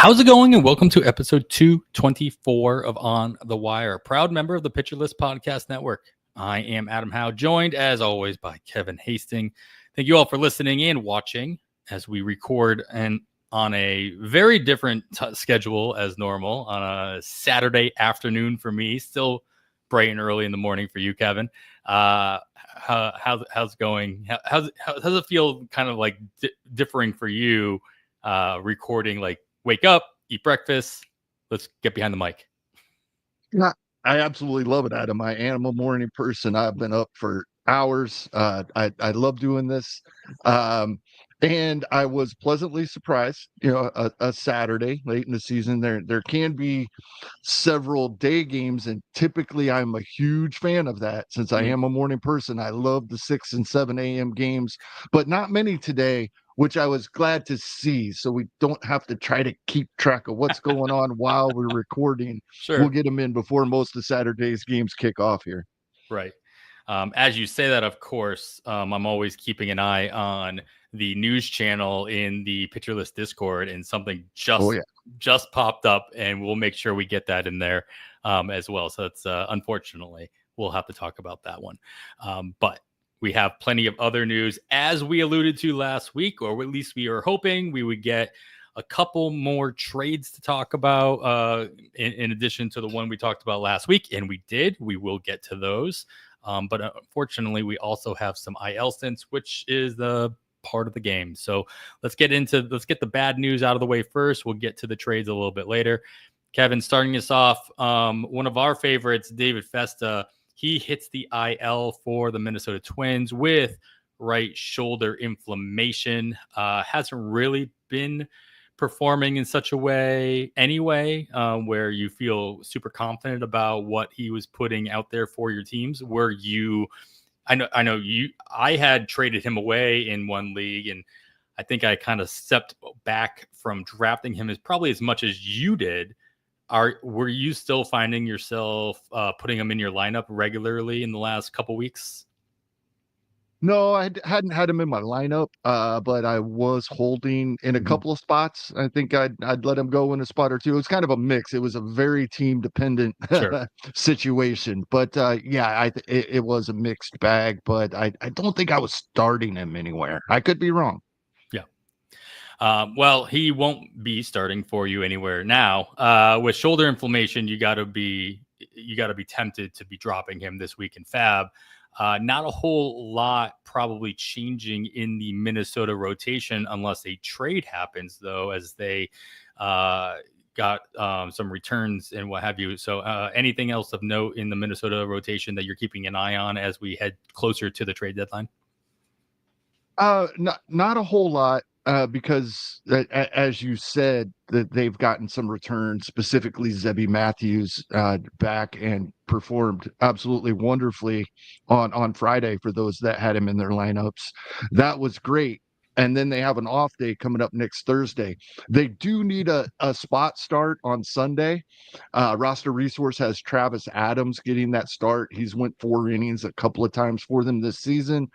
How's it going? And welcome to episode 224 of On the Wire, a proud member of the Pitcher List Podcast Network. I am Adam Howe, joined as always by Kevin Hasting. Thank you all for listening and watching as we record and on a very different schedule as normal on a Saturday afternoon for me, still bright and early in the morning for you, Kevin. How's it going? How's it feel kind of like differing for you recording like wake up, eat breakfast, let's get behind the mic? Yeah, I absolutely love it, Adam. I am a morning person. I've been up for hours. I love doing this. And I was pleasantly surprised, a Saturday late in the season, there can be several day games, and typically I'm a huge fan of that since I am a morning person. I love the 6 and 7 a.m. games, but not many today, which I was glad to see. So we don't have to try to keep track of what's going on while we're recording. Sure. We'll get them in before most of Saturday's games kick off here. Right. As you say that, of course, I'm always keeping an eye on the news channel in the Pitcher List Discord, and something just popped up, and we'll make sure we get that in there as well. So it's unfortunately, we'll have to talk about that one. But we have plenty of other news, as we alluded to last week, or at least we were hoping we would get a couple more trades to talk about in addition to the one we talked about last week. And we did. We will get to those. But unfortunately, we also have some IL stints, which is the part of the game. So let's get the bad news out of the way first. We'll get to the trades a little bit later. Kevin, starting us off, one of our favorites, David Festa, he hits the IL for the Minnesota Twins with right shoulder inflammation. Hasn't really been performing in such a way anyway, where you feel super confident about what he was putting out there for your teams. I had traded him away in one league, and I think I kind of stepped back from drafting him as much as you did. Were you still finding yourself putting him in your lineup regularly in the last couple weeks? No, I hadn't had him in my lineup, but I was holding in a couple of spots. I think I'd let him go in a spot or two. It was kind of a mix. It was a very team dependent situation, but it was a mixed bag. But I don't think I was starting him anywhere. I could be wrong. Yeah. Well, he won't be starting for you anywhere now. With shoulder inflammation, you got to be tempted to be dropping him this week in FAAB. Not a whole lot probably changing in the Minnesota rotation unless a trade happens, though, as they got some returns and what have you. So anything else of note in the Minnesota rotation that you're keeping an eye on as we head closer to the trade deadline? Not a whole lot. Because as you said, that they've gotten some returns, specifically Zebby Matthews back and performed absolutely wonderfully on Friday for those that had him in their lineups. That was great. And then they have an off day coming up next Thursday. They do need a spot start on Sunday. Roster Resource has Travis Adams getting that start. He's went 4 innings a couple of times for them this season.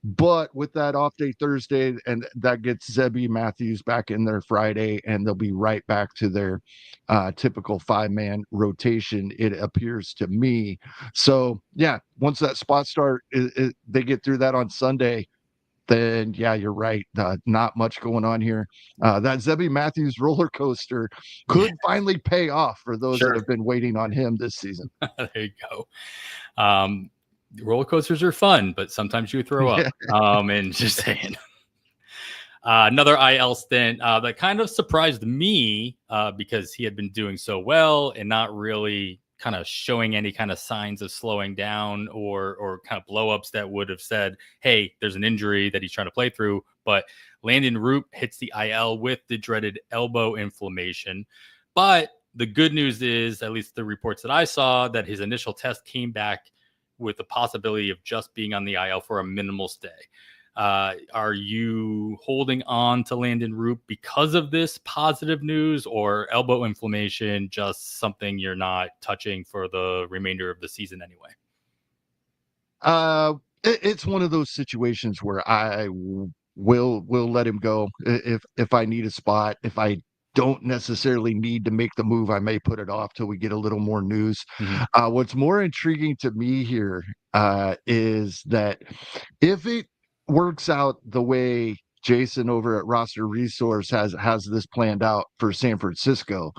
But with that off day Thursday, and that gets Zebby Matthews back in there Friday, and they'll be right back to their typical 5-man rotation, it appears to me. So, yeah, once that spot start, they get through that on Sunday, then, yeah, you're right. Not much going on here. That Zebby Matthews roller coaster could finally pay off for those that have been waiting on him this season. There you go. Roller coasters are fun, but sometimes you throw up. And just saying. Another IL stint that kind of surprised me because he had been doing so well and not really kind of showing any kind of signs of slowing down or kind of blowups that would have said, hey, there's an injury that he's trying to play through. But Landon Root hits the IL with the dreaded elbow inflammation. But the good news is, at least the reports that I saw, that his initial test came back with the possibility of just being on the IL for a minimal stay. Are you holding on to Landon Root because of this positive news, or elbow inflammation just something you're not touching for the remainder of the season anyway? It's one of those situations where I will let him go if I need a spot. If I don't necessarily need to make the move. I may put it off till we get a little more news. What's more intriguing to me here is that if it works out the way Jason over at Roster Resource has this planned out for San Francisco,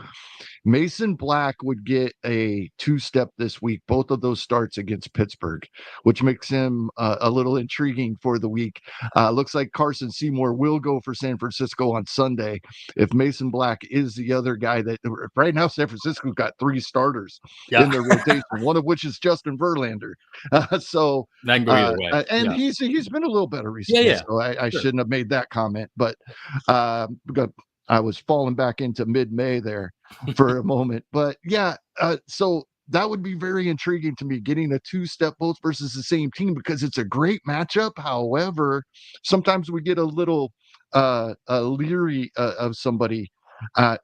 Mason Black would get a two-step this week, both of those starts against Pittsburgh, which makes him a little intriguing for the week. Looks like Carson Seymour will go for San Francisco on Sunday. If Mason Black is the other guy that right now, San Francisco's got 3 starters in their rotation, one of which is Justin Verlander. So that can go either way. And he's been a little better recently. So I shouldn't have made that comment, but I was falling back into mid-May there for a moment. But yeah, so that would be very intriguing to me, getting a two-step both versus the same team, because it's a great matchup. However, sometimes we get a little leery of somebody.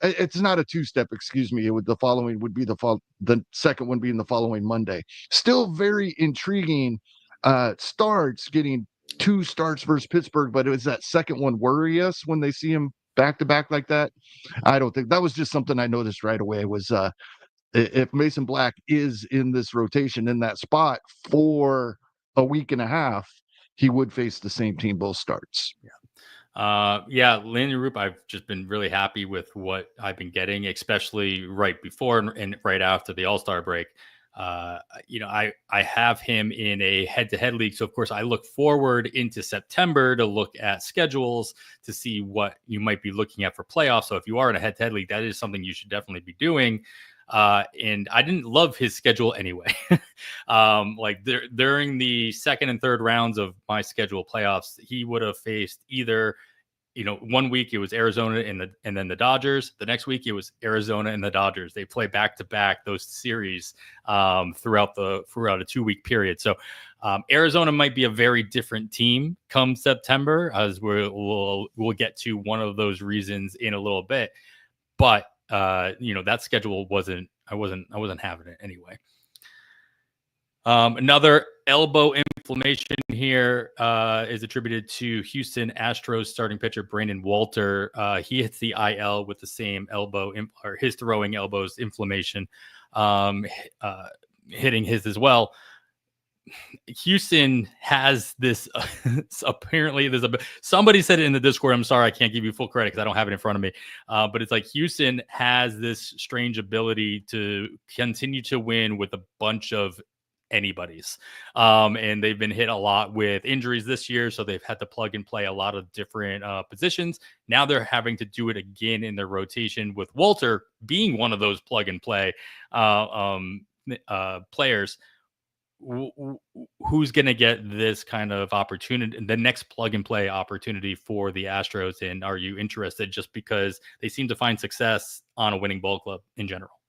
It's not a two-step, excuse me. The following would be the second one being the following Monday. Still very intriguing starts, getting 2 starts versus Pittsburgh, but it was that second one worry us when they see him back to back like that? I don't think that was just something I noticed right away. Was if Mason Black is in this rotation in that spot for a week and a half, he would face the same team both starts. Landon Roop, I've just been really happy with what I've been getting, especially right before and right after the All-Star break. I have him in a head-to-head league. So, of course, I look forward into September to look at schedules to see what you might be looking at for playoffs. So if you are in a head-to-head league, that is something you should definitely be doing. And I didn't love his schedule anyway. During the second and third rounds of my schedule playoffs, he would have faced either, 1 week it was Arizona and then the Dodgers. The next week it was Arizona and the Dodgers. They play back to back those series throughout a 2-week period. So Arizona might be a very different team come September, as we'll get to one of those reasons in a little bit. But that schedule I wasn't having it anyway. Another elbow inflammation here is attributed to Houston Astros starting pitcher Brandon Walter. He hits the IL with the same elbow or his throwing elbows inflammation, hitting his as well. Houston has this apparently somebody said it in the Discord. I'm sorry, I can't give you full credit because I don't have it in front of me. But it's like Houston has this strange ability to continue to win with a bunch of anybody's. And they've been hit a lot with injuries this year. So they've had to plug and play a lot of different positions. Now they're having to do it again in their rotation, with Walter being one of those plug and play players. Who's going to get this kind of opportunity, the next plug and play opportunity for the Astros? And are you interested, just because they seem to find success on a winning ball club in general?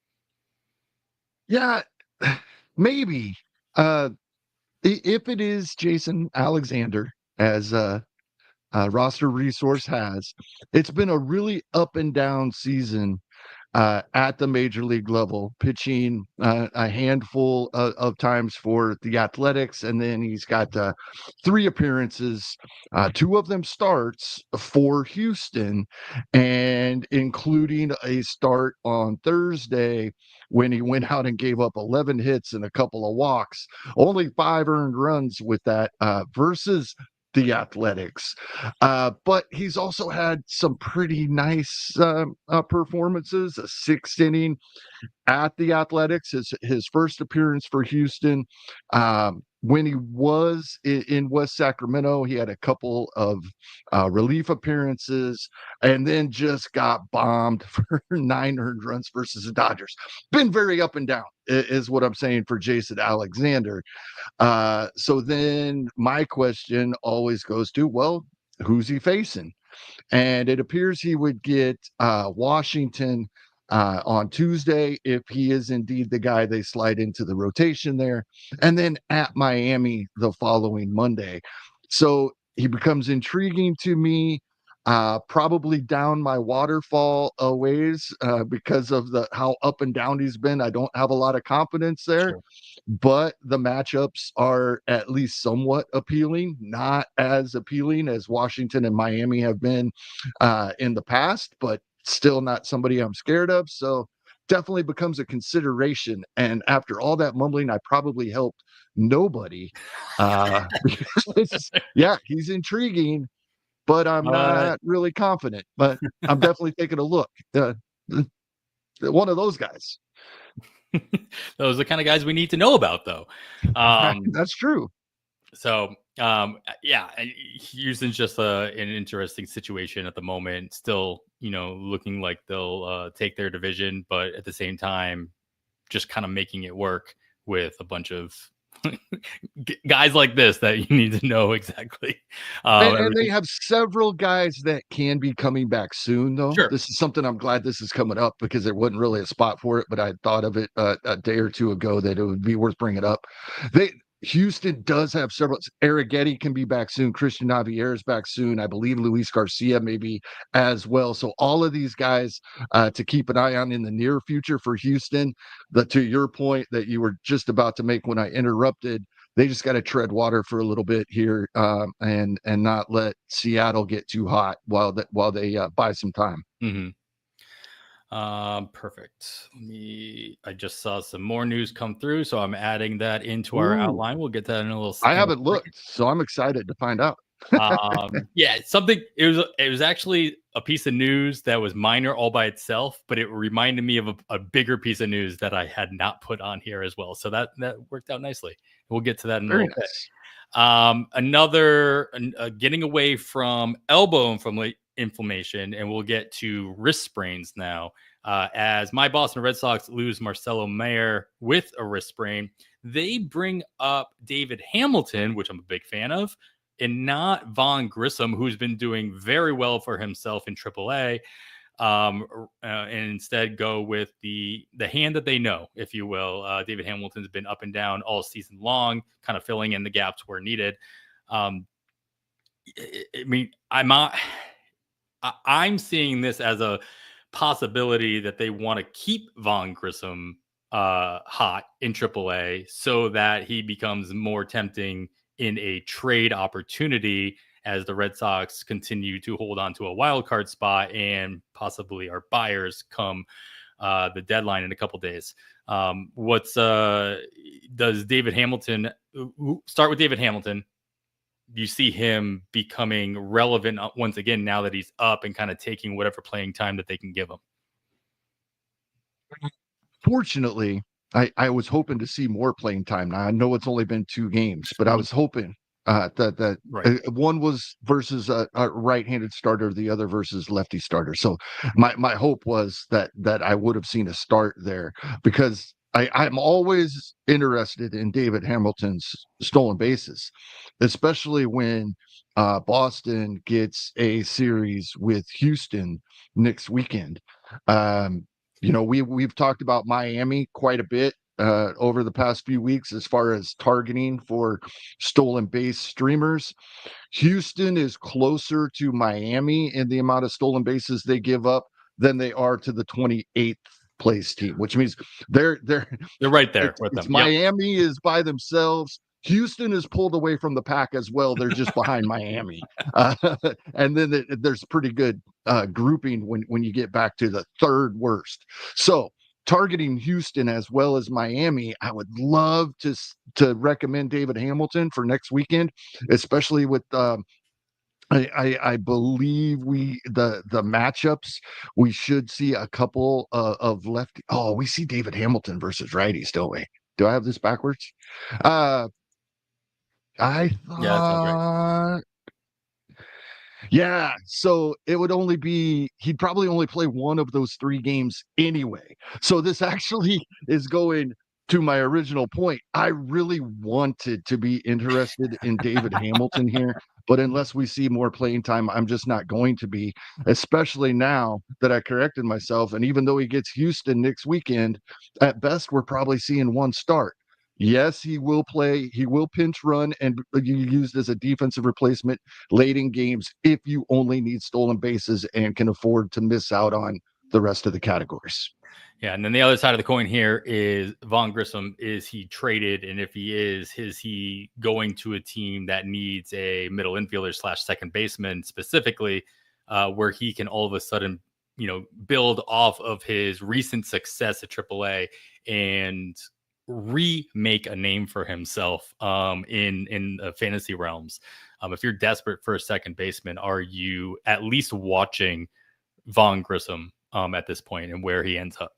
Yeah, maybe. If it is Jason Alexander, as Roster Resource has, it's been a really up and down season at the major league level, pitching a handful of times for the Athletics, and then he's got 3 appearances, 2 of them starts for Houston, and including a start on Thursday when he went out and gave up 11 hits and a couple of walks, only 5 earned runs with that versus the Athletics. But he's also had some pretty nice performances. A 6th inning at the Athletics, his first appearance for Houston. When he was in West Sacramento, he had a couple of relief appearances and then just got bombed for 9 earned runs versus the Dodgers. Been very up and down, is what I'm saying for Jason Alexander. So then my question always goes to, well, who's he facing? And it appears he would get Washington on Tuesday, if he is indeed the guy they slide into the rotation there, and then at Miami the following Monday. So he becomes intriguing to me, probably down my waterfall a ways because of how up and down he's been. I don't have a lot of confidence there. Sure. But the matchups are at least somewhat appealing, not as appealing as Washington and Miami have been in the past, but still not somebody I'm scared of. So definitely becomes a consideration. And after all that mumbling, I probably helped nobody. Because, yeah, he's intriguing, but I'm not really confident. But I'm definitely taking a look. One of those guys. Those are the kind of guys we need to know about, though. That's true. So, yeah, Houston's just an interesting situation at the moment. Still, looking like they'll take their division, but at the same time, just kind of making it work with a bunch of guys like this that you need to know exactly. And they have several guys that can be coming back soon, though. Sure. This is something I'm glad this is coming up because there wasn't really a spot for it, but I thought of it a day or two ago that it would be worth bringing up. Houston does have several. Arrighetti can be back soon. Christian Javier is back soon. I believe Luis Garcia maybe as well. So all of these guys to keep an eye on in the near future for Houston. To your point that you were just about to make when I interrupted, they just got to tread water for a little bit here and not let Seattle get too hot while they buy some time. Mm-hmm. Perfect. I just saw some more news come through, so I'm adding that into our outline. We'll get that in a little second. I haven't looked, so I'm excited to find out. Yeah, it was actually a piece of news that was minor all by itself, but it reminded me of a bigger piece of news that I had not put on here as well. So that worked out nicely. We'll get to that in a little bit. Another getting away from elbow inflammation, and we'll get to wrist sprains now. As my Boston Red Sox lose Marcelo Mayer with a wrist sprain, they bring up David Hamilton, which I'm a big fan of, and not Vaughn Grissom, who's been doing very well for himself in AAA, and instead go with the hand that they know, if you will. David Hamilton's been up and down all season long, kind of filling in the gaps where needed. I mean, I'm seeing this as a possibility that they want to keep Vaughn Grissom hot in AAA so that he becomes more tempting in a trade opportunity as the Red Sox continue to hold on to a wild card spot and possibly are buyers come the deadline in a couple days. Does David Hamilton start with David Hamilton? You see him becoming relevant once again now that he's up and kind of taking whatever playing time that they can give him? Fortunately, I was hoping to see more playing time. Now I know it's only been 2 games, but I was hoping that one was versus a right-handed starter, the other versus lefty starter. So my hope was that I would have seen a start there because I'm always interested in David Hamilton's stolen bases, especially when Boston gets a series with Houston next weekend. We've talked about Miami quite a bit over the past few weeks as far as targeting for stolen base streamers. Houston is closer to Miami in the amount of stolen bases they give up than they are to the 28th place team, which means they're right there with them. Miami is by themselves. Houston is pulled away from the pack as well. They're just behind Miami. And then there's pretty good grouping when you get back to the third worst. So targeting Houston as well as Miami, I would love to recommend David Hamilton for next weekend, especially with I believe the matchups, we should see a couple of lefty. Oh, we see David Hamilton versus righties, don't we? Do I have this backwards? I thought, yeah, that sounds right. Yeah, so it would he'd probably only play one of those 3 games anyway. So this actually is going to my original point. I really wanted to be interested in David Hamilton here, but unless we see more playing time, I'm just not going to be, especially now that I corrected myself. And even though he gets Houston next weekend, at best, we're probably seeing 1 start. Yes, he will play. He will pinch run and be used as a defensive replacement late in games if you only need stolen bases and can afford to miss out on the rest of the categories. Yeah, and then the other side of the coin here is Vaughn Grissom. Is he traded? And if he is he going to a team that needs a middle infielder / second baseman specifically, where he can all of a sudden build off of his recent success at AAA and remake a name for himself in fantasy realms. If you're desperate for a second baseman, are you at least watching Vaughn Grissom at this point and where he ends up?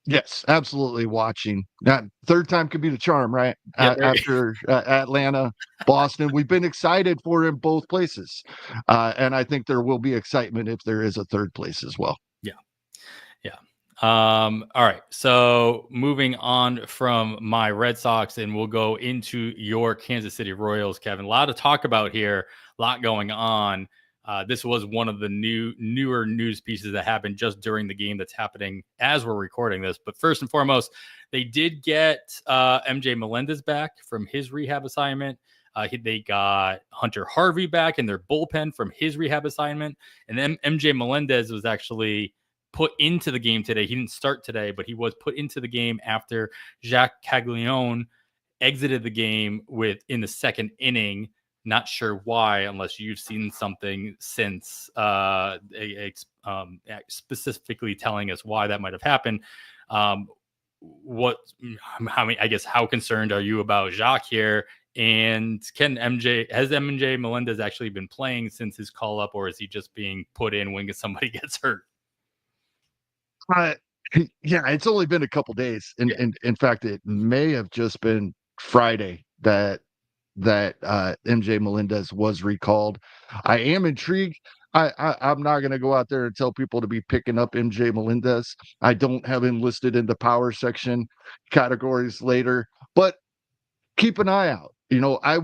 Yes, absolutely watching. That third time could be the charm, right? Yeah, After Atlanta, Boston, we've been excited for him both places, and I think there will be excitement if there is a third place as well. Yeah, yeah. All right. So moving on from my Red Sox, and we'll go into your Kansas City Royals, Kevin. A lot to talk about here, a lot going on. This was one of the newer news pieces that happened just during the game that's happening as we're recording this. But first and foremost, they did get MJ Melendez back from his rehab assignment. They got Hunter Harvey back in their bullpen from his rehab assignment. And then MJ Melendez was actually put into the game today. He didn't start today, but he was put into the game after Jacques Caglione exited the game in the second inning. Not sure why, unless you've seen something since specifically telling us why that might have happened. How concerned are you about Jacques here? And has MJ Melendez actually been playing since his call up, or is he just being put in when somebody gets hurt? Yeah, it's only been a couple days, and in fact, it may have just been Friday that MJ Melendez was recalled. I am intrigued. I'm not going to go out there and tell people to be picking up MJ Melendez. I don't have him listed in the power section categories later, but keep an eye out. I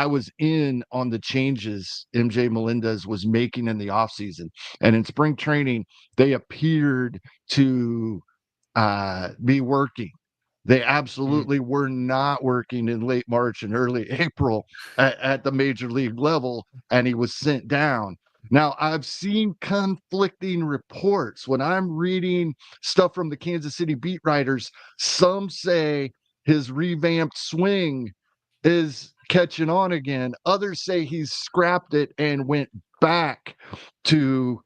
was in on the changes MJ Melendez was making in the offseason, and in spring training, they appeared to be working. They absolutely were not working in late March and early April at the major league level, and he was sent down. Now, I've seen conflicting reports. When I'm reading stuff from the Kansas City beat writers, some say his revamped swing is catching on again. Others say he's scrapped it and went back to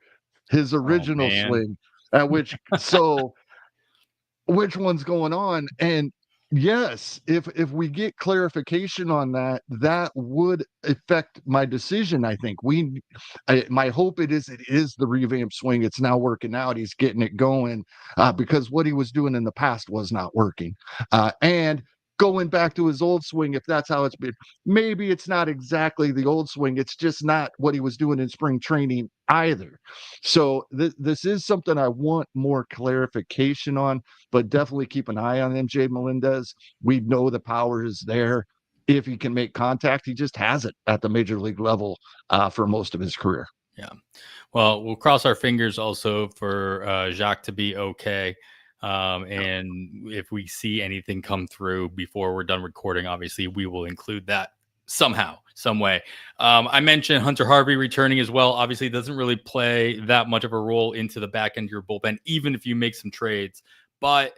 his original swing, which one's going on? And yes, if we get clarification on that, that would affect my decision. I think my hope it is the revamped swing. It's now working out. He's getting it going because what he was doing in the past was not working. And going back to his old swing, if that's how it's been, maybe it's not exactly the old swing. It's just not what he was doing in spring training either. So this is something I want more clarification on, but definitely keep an eye on MJ Melendez. We know the power is there. If he can make contact, he just hasn't at the major league level for most of his career. Yeah. Well, we'll cross our fingers also for Jacques to be okay. And if we see anything come through before we're done recording, obviously we will include that somehow, some way. I mentioned Hunter Harvey returning as well. Obviously, doesn't really play that much of a role into the back end of your bullpen, even if you make some trades. But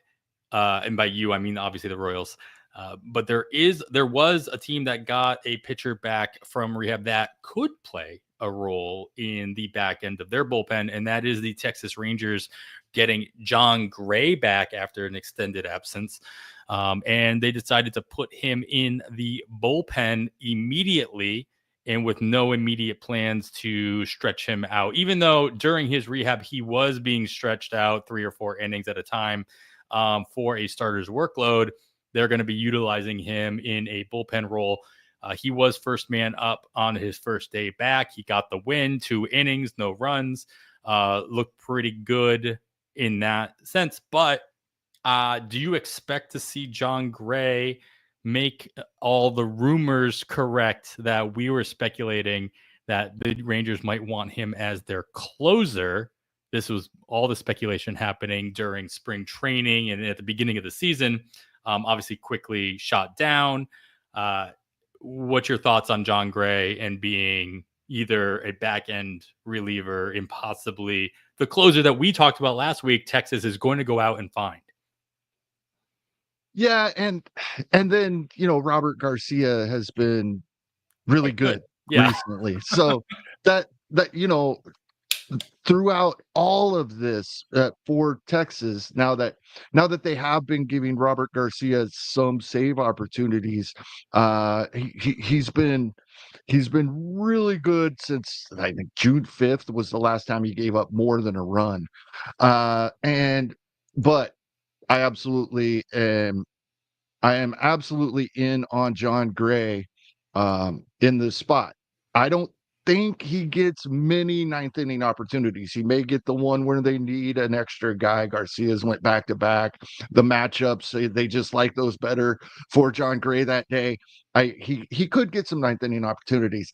and by you, I mean obviously the Royals. But there was a team that got a pitcher back from rehab that could play a role in the back end of their bullpen, and that is the Texas Rangers getting Jon Gray back after an extended absence. And they decided to put him in the bullpen immediately and with no immediate plans to stretch him out, even though during his rehab, he was being stretched out 3 or 4 innings at a time for a starter's workload. They're going to be utilizing him in a bullpen role. He was first man up on his first day back. He got the win, 2 innings, no runs, looked pretty good in that sense. But do you expect to see Jon Gray make all the rumors correct that we were speculating that the Rangers might want him as their closer? This was all the speculation happening during spring training and at the beginning of the season. Obviously, quickly shot down. What's your thoughts on Jon Gray and being either a back-end reliever and possibly the closer that we talked about last week, Texas is going to go out and find? Yeah, and then Robert Garcia has been really good recently, so that, throughout all of this for Texas, now that they have been giving Robert Garcia some save opportunities, he's been really good since I think June 5th was the last time he gave up more than a run. And but I absolutely am I am absolutely in on John Gray in this spot. I don't think he gets many ninth inning opportunities. He may get the one where they need an extra guy. Garcia's went back to back. The matchups, they just like those better for John Gray that day. He could get some ninth inning opportunities.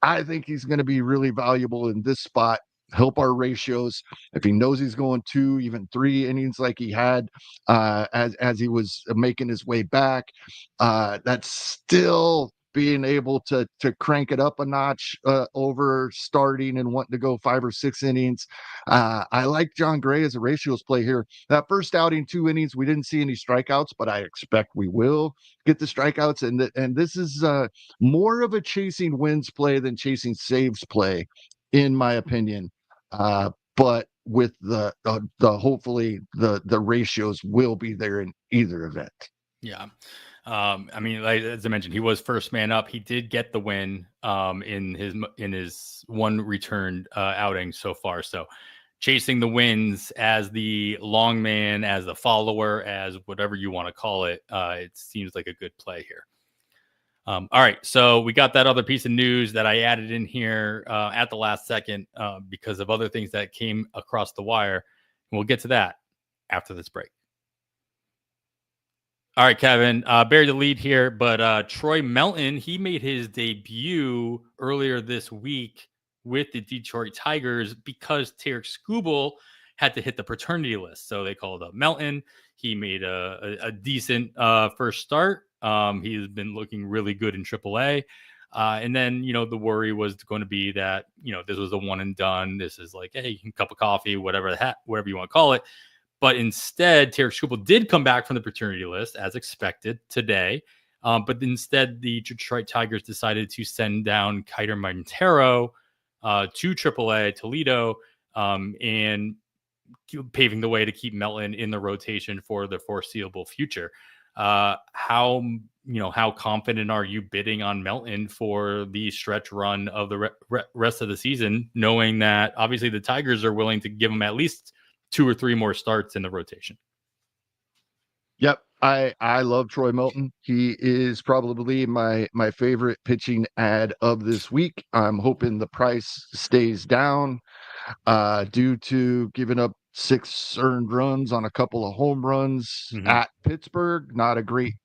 I think he's going to be really valuable in this spot, help our ratios. If he knows he's going 2, even 3 innings like he had as he was making his way back, that's still being able to crank it up a notch over starting and wanting to go 5 or 6 innings. I like John Gray as a ratios play here. That first outing, 2 innings, we didn't see any strikeouts, but I expect we will get the strikeouts. And this is more of a chasing wins play than chasing saves play, in my opinion. But with the hopefully the ratios will be there in either event. Yeah. I mean, like, as I mentioned, he was first man up. He did get the win in his one returned outing so far. So chasing the wins as the long man, as the follower, as whatever you want to call it, it seems like a good play here. All right, so we got that other piece of news that I added in here at the last second because of other things that came across the wire. And we'll get to that after this break. All right, Kevin, buried the lead here, but Troy Melton, he made his debut earlier this week with the Detroit Tigers because Tarek Skubal had to hit the paternity list. So they called up Melton. He made a decent first start. He's been looking really good in AAA. And then, the worry was going to be that, this was a one and done. This is like, hey, a cup of coffee, whatever you want to call it. But instead, Tarek Skubal did come back from the paternity list as expected today. But instead, the Detroit Tigers decided to send down Kiter Montero to AAA Toledo and paving the way to keep Melton in the rotation for the foreseeable future. How confident are you bidding on Melton for the stretch run of the rest of the season, knowing that obviously the Tigers are willing to give him at least 2 or 3 more starts in the rotation? Yep. I love Troy Melton. He is probably my favorite pitching ad of this week. I'm hoping the price stays down due to giving up 6 earned runs on a couple of home runs at Pittsburgh. Not a great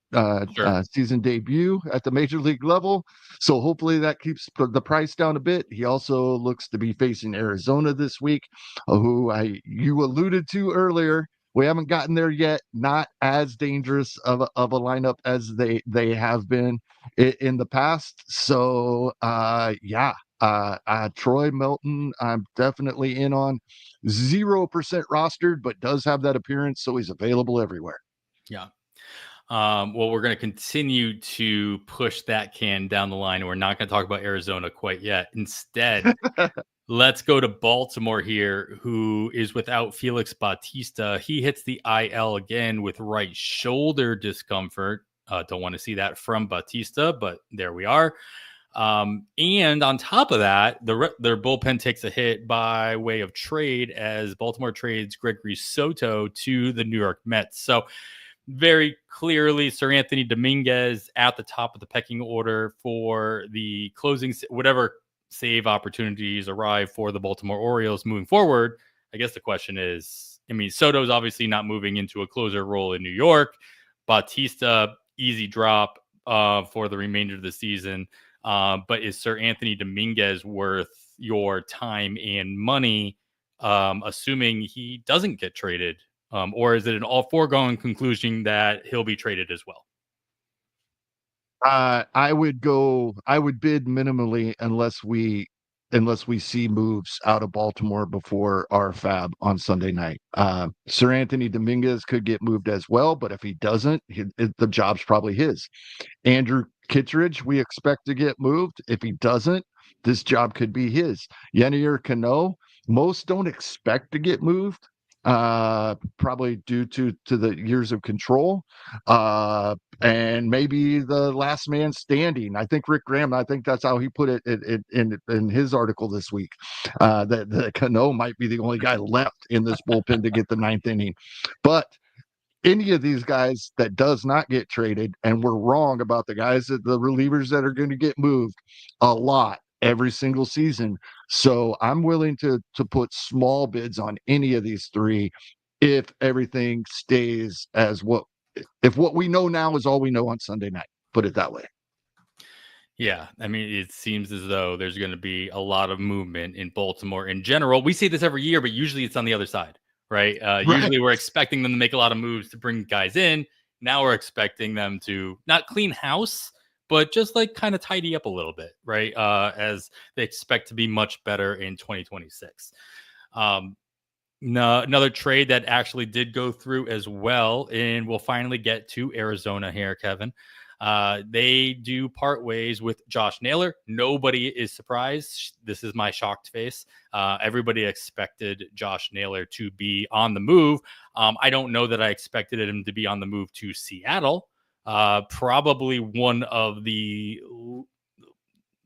season debut at the major league level. So hopefully that keeps the price down a bit. He also looks to be facing Arizona this week, who you alluded to earlier. We haven't gotten there yet. Not as dangerous of a lineup as they have been in the past. So Troy Melton, I'm definitely in on. 0% rostered, but does have that appearance, so he's available everywhere. Yeah. Well, we're going to continue to push that can down the line. We're not going to talk about Arizona quite yet. Instead, let's go to Baltimore here, who is without Felix Bautista. He hits the IL again with right shoulder discomfort. Don't want to see that from Bautista, but there we are. And on top of that, their bullpen takes a hit by way of trade as Baltimore trades Gregory Soto to the New York Mets. So very clearly, Sir Anthony Dominguez at the top of the pecking order for the closing, whatever save opportunities arrive for the Baltimore Orioles moving forward. I guess the question is, Soto's obviously not moving into a closer role in New York. Bautista, easy drop for the remainder of the season. But is Sir Anthony Dominguez worth your time and money, assuming he doesn't get traded? Or is it an all foregone conclusion that he'll be traded as well? I would bid minimally unless we see moves out of Baltimore before our FAAB on Sunday night. Sir Anthony Dominguez could get moved as well, but if he doesn't, the job's probably his. Andrew Kittredge, we expect to get moved. If he doesn't, this job could be his. Yenier Cano, most don't expect to get moved, probably due to the years of control, and maybe the last man standing. I think Rick Graham, I think that's how he put it in his article this week, that Cano might be the only guy left in this bullpen to get the ninth inning. But any of these guys that does not get traded, and we're wrong about the guys that the relievers that are going to get moved a lot every single season. So I'm willing to put small bids on any of these three if everything stays as what we know now is all we know on Sunday night. Put it that way. Yeah, I mean, it seems as though there's going to be a lot of movement in Baltimore in general. We see this every year, but usually it's on the other side. Right? Usually we're expecting them to make a lot of moves to bring guys in. Now we're expecting them to not clean house, but just like kind of tidy up a little bit, right? As they expect to be much better in 2026. Another trade that actually did go through as well, and we'll finally get to Arizona here, Kevin. They do part ways with Josh Naylor. Nobody is surprised. This is my shocked face. Everybody expected Josh Naylor to be on the move. I don't know that I expected him to be on the move to Seattle. Probably one of the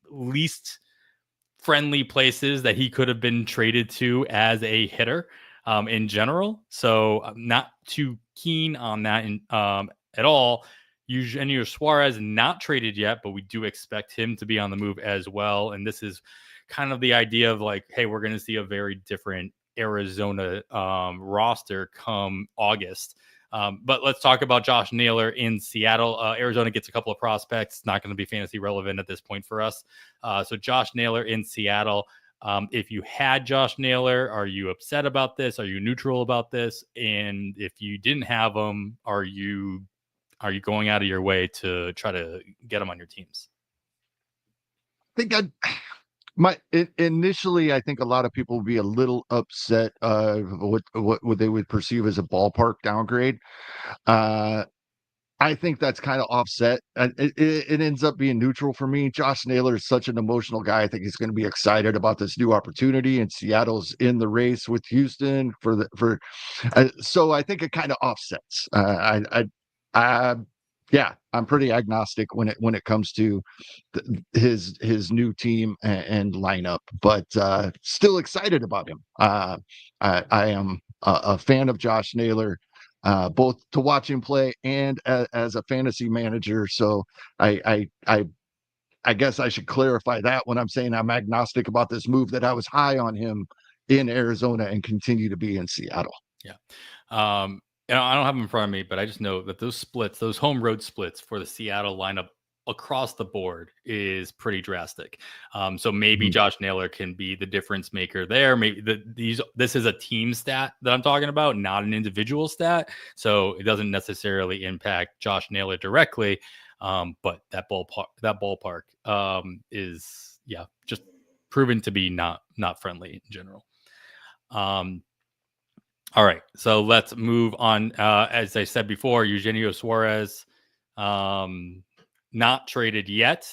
least friendly places that he could have been traded to as a hitter in general. So I'm not too keen on that at all. Eugenio Suarez not traded yet, but we do expect him to be on the move as well. And this is kind of the idea of like, hey, we're going to see a very different Arizona roster come August. But let's talk about Josh Naylor in Seattle. Arizona gets a couple of prospects. Not going to be fantasy relevant at this point for us. So Josh Naylor in Seattle. If you had Josh Naylor, are you upset about this? Are you neutral about this? And if you didn't have him, are you going out of your way to try to get them on your teams? I think initially, I think a lot of people would be a little upset what they would perceive as a ballpark downgrade. I think that's kind of offset. It ends up being neutral for me. Josh Naylor is such an emotional guy. I think he's going to be excited about this new opportunity, and Seattle's in the race with Houston so I think it kind of offsets. Yeah, I'm pretty agnostic when it comes to his new team and lineup, but still excited about him. I am a fan of Josh Naylor, both to watch him play and as a fantasy manager. So I guess I should clarify that when I'm saying I'm agnostic about this move, that I was high on him in Arizona and continue to be in Seattle. Yeah. I don't have them in front of me, but I just know that those home road splits for the Seattle lineup across the board is pretty drastic. So maybe Josh Naylor can be the difference maker there. Maybe this is a team stat that I'm talking about, not an individual stat. So it doesn't necessarily impact Josh Naylor directly. But that ballpark is just proven to be not friendly in general. All right, so let's move on. As I said before, Eugenio Suarez, not traded yet,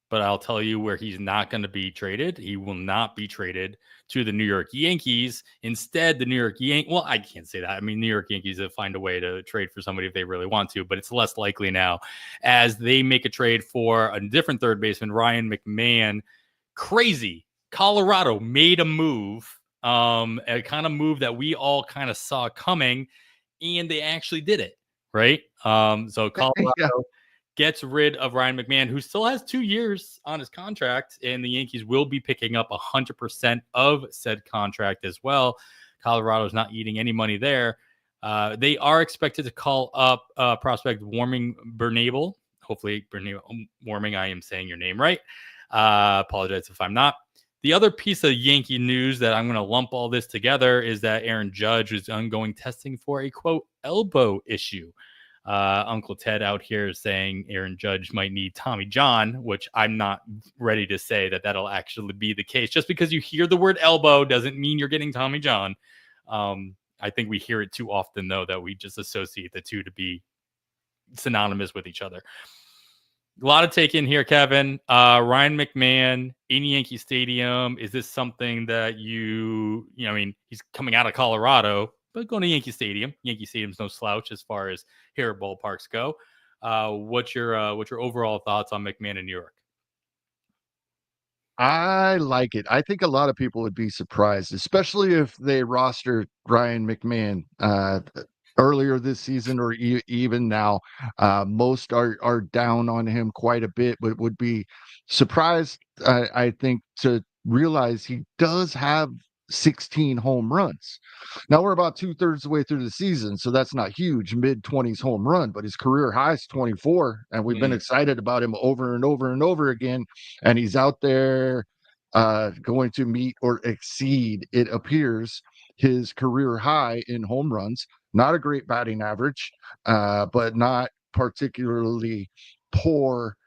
but I'll tell you where he's not going to be traded. He will not be traded to the New York Yankees. Instead, the New York Yankees, well, I can't say that. I mean, New York Yankees will find a way to trade for somebody if they really want to, but it's less likely now as they make a trade for a different third baseman, Ryan McMahon. Crazy. Colorado made a move. A kind of move that we all kind of saw coming, and they actually did it, right? So Colorado gets rid of Ryan McMahon, who still has 2 years on his contract, and the Yankees will be picking up 100% of said contract as well. Colorado's not eating any money there. They are expected to call up prospect Warming Bernabel. Hopefully, Warming, I am saying your name right. Apologize if I'm not. The other piece of Yankee news that I'm going to lump all this together is that Aaron Judge is ongoing testing for a, quote, elbow issue. Uncle Ted out here is saying Aaron Judge might need Tommy John, which I'm not ready to say that that'll actually be the case. Just because you hear the word elbow doesn't mean you're getting Tommy John. I think we hear it too often, though, that we just associate the two to be synonymous with each other. A lot to take in here, Kevin. Ryan McMahon in Yankee Stadium. Is this something that I mean, he's coming out of Colorado, but going to Yankee Stadium. Yankee Stadium's no slouch as far as here ballparks go. What's your overall thoughts on McMahon in New York? I like it. I think a lot of people would be surprised, especially if they roster Ryan McMahon earlier this season or even now. Most are down on him quite a bit, but would be surprised, I think, to realize he does have 16 home runs. Now we're about 2/3 the way through the season, so that's not huge, mid-20s home run, but his career high is 24, and we've been excited about him over and over and over again. And he's out there going to meet or exceed, it appears, his career high in home runs. Not a great batting average, but not particularly poor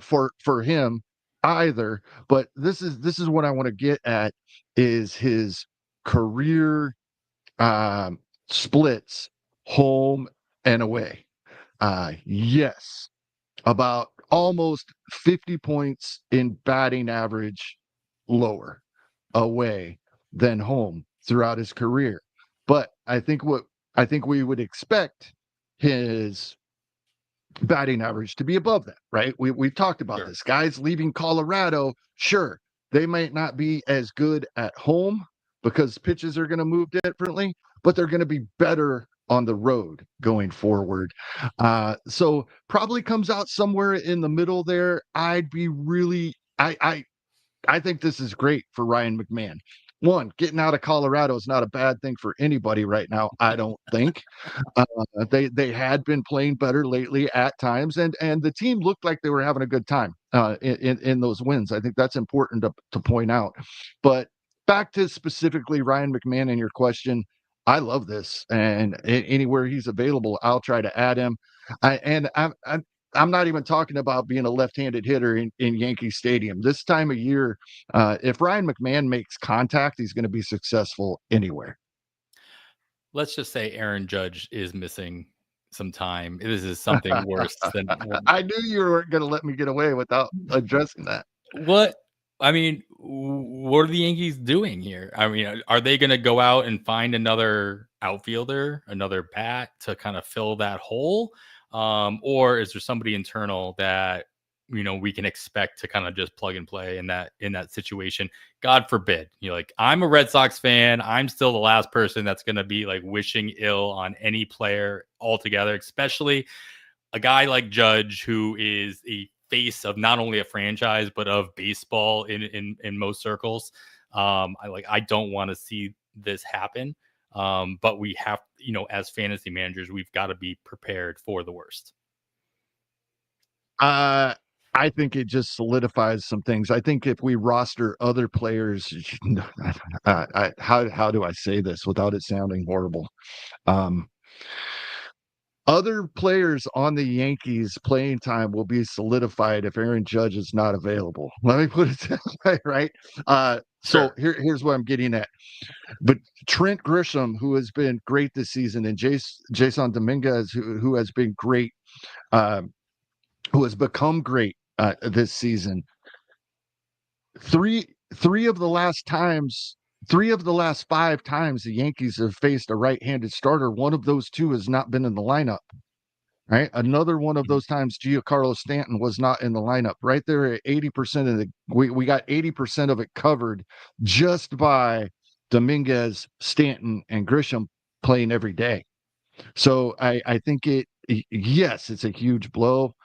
for him either. But this is what I want to get at, is his career splits home and away. Yes, about almost 50 points in batting average lower away than home throughout his career. But I think we would expect his batting average to be above that, right? We've talked about this. Guys leaving Colorado, sure, they might not be as good at home because pitches are going to move differently, but they're going to be better on the road going forward. So probably comes out somewhere in the middle there. I'd be really, I think this is great for Ryan McMahon. One, getting out of Colorado is not a bad thing for anybody right now, I don't think. They had been playing better lately at times, and the team looked like they were having a good time in those wins. I think that's important to point out. But back to specifically Ryan McMahon and your question, I love this, and anywhere he's available, I'll try to add him. I'm not even talking about being a left-handed hitter in Yankee Stadium. This time of year, if Ryan McMahon makes contact, he's going to be successful anywhere. Let's just say Aaron Judge is missing some time. This is something worse than. I knew you weren't going to let me get away without addressing that. What are the Yankees doing here? I mean, are they going to go out and find another outfielder, another bat to kind of fill that hole? Or is there somebody internal that we can expect to kind of just plug and play in that situation? God forbid. I'm a Red Sox fan. I'm still the last person that's going to be like wishing ill on any player altogether, especially a guy like Judge, who is a face of not only a franchise but of baseball in most circles. I don't want to see this happen. But we have, as fantasy managers, we've got to be prepared for the worst. I think it just solidifies some things. I think if we roster other players, how do I say this without it sounding horrible? Other players on the Yankees playing time will be solidified if Aaron Judge is not available. Let me put it that way, right? So here's what I'm getting at. But Trent Grisham, who has been great this season, and Jason Dominguez, who has been great, who has become great this season. Three of the last 5 times the Yankees have faced a right-handed starter, one of those two has not been in the lineup. Right, another one of those times, Giancarlo Stanton was not in the lineup. Right there at 80% of we got 80% of it covered just by Dominguez, Stanton, and Grisham playing every day. So I think yes, it's a huge blow.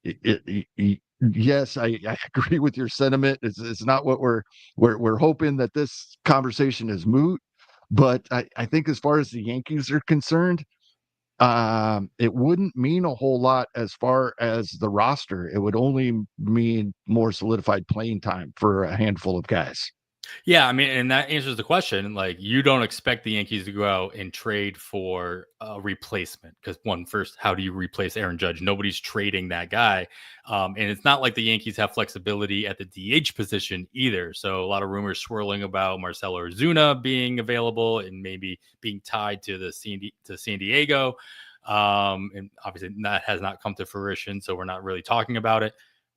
Yes, I agree with your sentiment. It's not what we're hoping that this conversation is moot, but I think as far as the Yankees are concerned, it wouldn't mean a whole lot as far as the roster. It would only mean more solidified playing time for a handful of guys. Yeah, I mean, and that answers the question. Like, you don't expect the Yankees to go out and trade for a replacement because first, how do you replace Aaron Judge? Nobody's trading that guy, and it's not like the Yankees have flexibility at the DH position either. So a lot of rumors swirling about Marcell Ozuna being available and maybe being tied to San Diego. And obviously that has not come to fruition, so we're not really talking about it.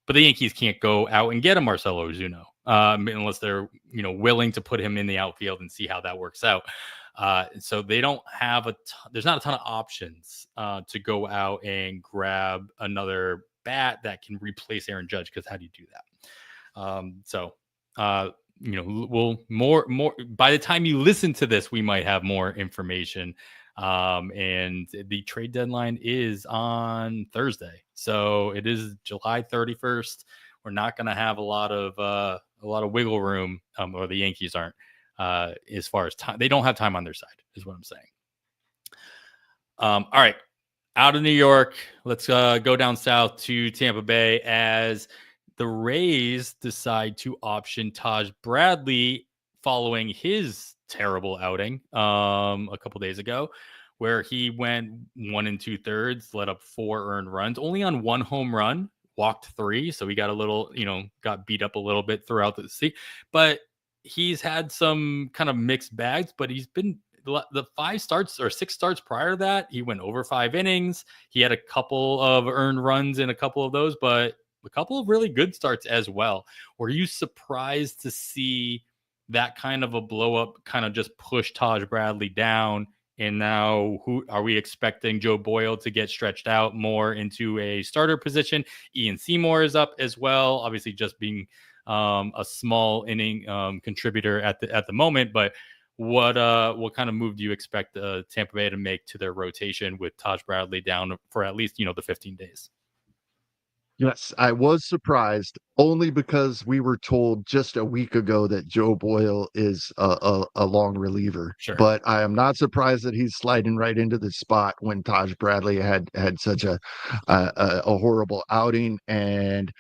But the Yankees can't go out and get a Marcell Ozuna unless they're willing to put him in the outfield and see how that works out. So they don't have there's not a ton of options to go out and grab another bat that can replace Aaron Judge, because how do you do that? We'll more by the time you listen to this, we might have more information. And the trade deadline is on Thursday, so it is July 31st. We're not going to have a lot of wiggle room, or the Yankees aren't, as far as time. They don't have time on their side, is what I'm saying. All right, out of New York, let's go down south to Tampa Bay, as the Rays decide to option Taj Bradley following his terrible outing a couple days ago, where he went 1 2/3, let up 4 earned runs, only on 1 home run, walked 3. So he got a little, got beat up a little bit throughout the season. But he's had some kind of mixed bags, but he's been the 5 starts or 6 starts prior to that. He went over 5 innings. He had a couple of earned runs in a couple of those, but a couple of really good starts as well. Were you surprised to see that kind of a blow up kind of just push Taj Bradley down? And now who are we expecting? Joe Boyle to get stretched out more into a starter position. Ian Seymour is up as well, obviously just being a small inning contributor at the moment. But what kind of move do you expect Tampa Bay to make to their rotation with Taj Bradley down for at least the 15 days? Yes, I was surprised, only because we were told just a week ago that Joe Boyle is a long reliever. Sure. But I am not surprised that he's sliding right into the spot when Taj Bradley had such a horrible outing. And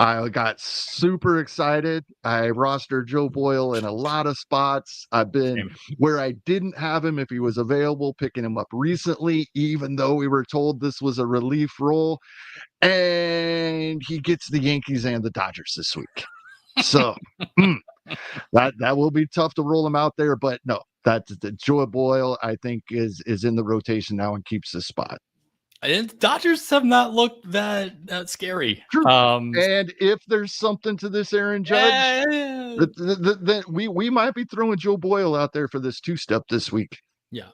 I got super excited. I rostered Joe Boyle in a lot of spots. I've been where I didn't have him, if he was available, picking him up recently, even though we were told this was a relief role. And he gets the Yankees and the Dodgers this week. So that will be tough to roll him out there. But no, that's the Joe Boyle, I think, is in the rotation now and keeps the spot. And the Dodgers have not looked that scary. True. And if there's something to this Aaron Judge, then we might be throwing Joe Boyle out there for this 2-step this week. Yeah.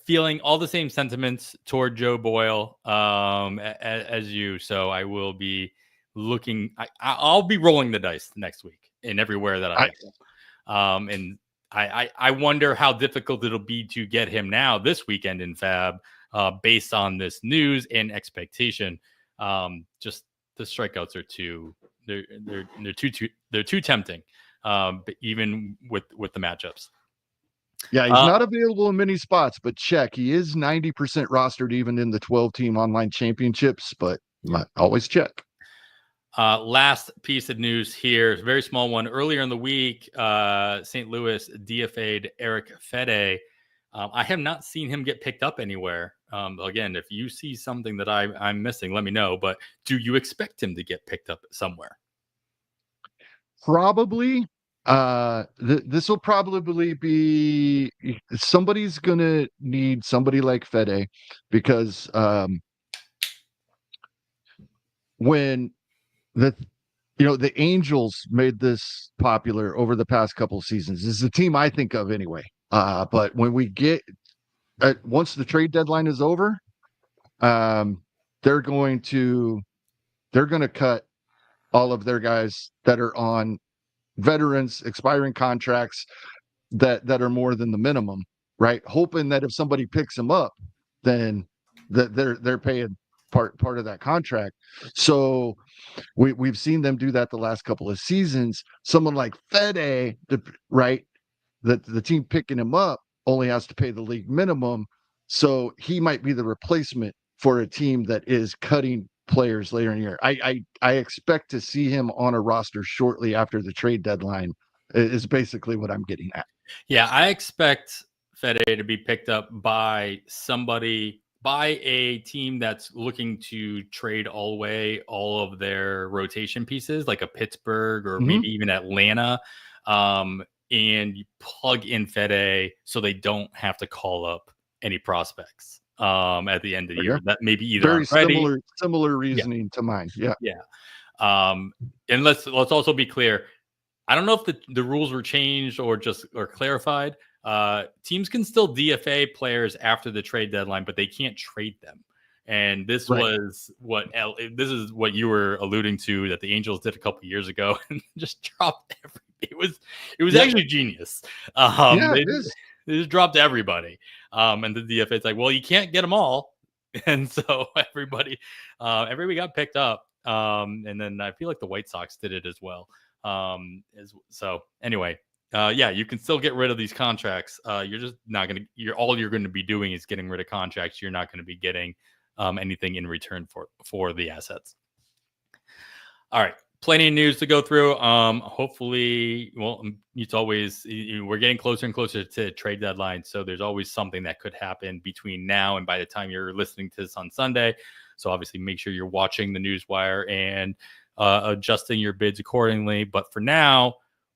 Feeling all the same sentiments toward Joe Boyle as you. So I will be looking. I'll be rolling the dice next week in everywhere that I go. And I wonder how difficult it'll be to get him now this weekend in FAAB, based on this news and expectation. Just the strikeouts are they're too tempting, but even with the matchups. Yeah, he's not available in many spots, but check. He is 90% rostered even in the 12-team online championships, but always check. Last piece of news here, a very small one. Earlier in the week, St. Louis DFA'd Eric Fede. I have not seen him get picked up anywhere. Again, if you see something that I'm missing, let me know. But do you expect him to get picked up somewhere? Probably. This will probably be somebody's gonna need somebody like Fede, because when the Angels made this popular over the past couple of seasons, this is the team I think of anyway. But when we get once the trade deadline is over, they're going to cut all of their guys that are on veterans, expiring contracts that are more than the minimum, right? Hoping that if somebody picks them up, then that they're paying part of that contract. So we've seen them do that the last couple of seasons. Someone like Fede, right? That the team picking him up only has to pay the league minimum. So he might be the replacement for a team that is cutting players later in the year. I expect to see him on a roster shortly after the trade deadline, is basically what I'm getting at. Yeah, I expect Fede to be picked up by a team that's looking to trade away all of their rotation pieces, like a Pittsburgh or maybe even Atlanta, and you plug in Fede so they don't have to call up any prospects at the end of the year. That maybe either very already. similar reasoning to mine. Yeah. And let's also be clear. I don't know if the rules were changed or clarified. Teams can still DFA players after the trade deadline, but they can't trade them. And this was this is what you were alluding to, that the Angels did a couple years ago and just dropped it was actually genius. They just dropped everybody. And the DFA is like, well, you can't get them all. And so everybody got picked up. And then I feel like the White Sox did it as well. So anyway, you can still get rid of these contracts. You're just not going to, all you're going to be doing is getting rid of contracts. You're not going to be getting anything in return for the assets. All right. Plenty of news to go through. Hopefully, well, it's always, we're getting closer and closer to trade deadline. So there's always something that could happen between now and by the time you're listening to this on Sunday. So obviously make sure you're watching the newswire and adjusting your bids accordingly. But for now,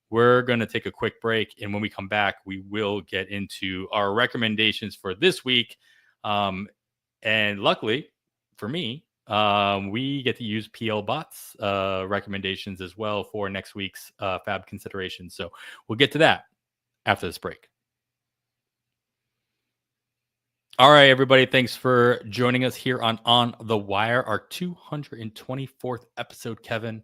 we're going to take a quick break. And when we come back, we will get into our recommendations for this week. And luckily for me, we get to use PL Bot's recommendations as well for next week's FAAB considerations. So we'll get to that after this break. All right, everybody. Thanks for joining us here on the Wire, our 224th episode, Kevin.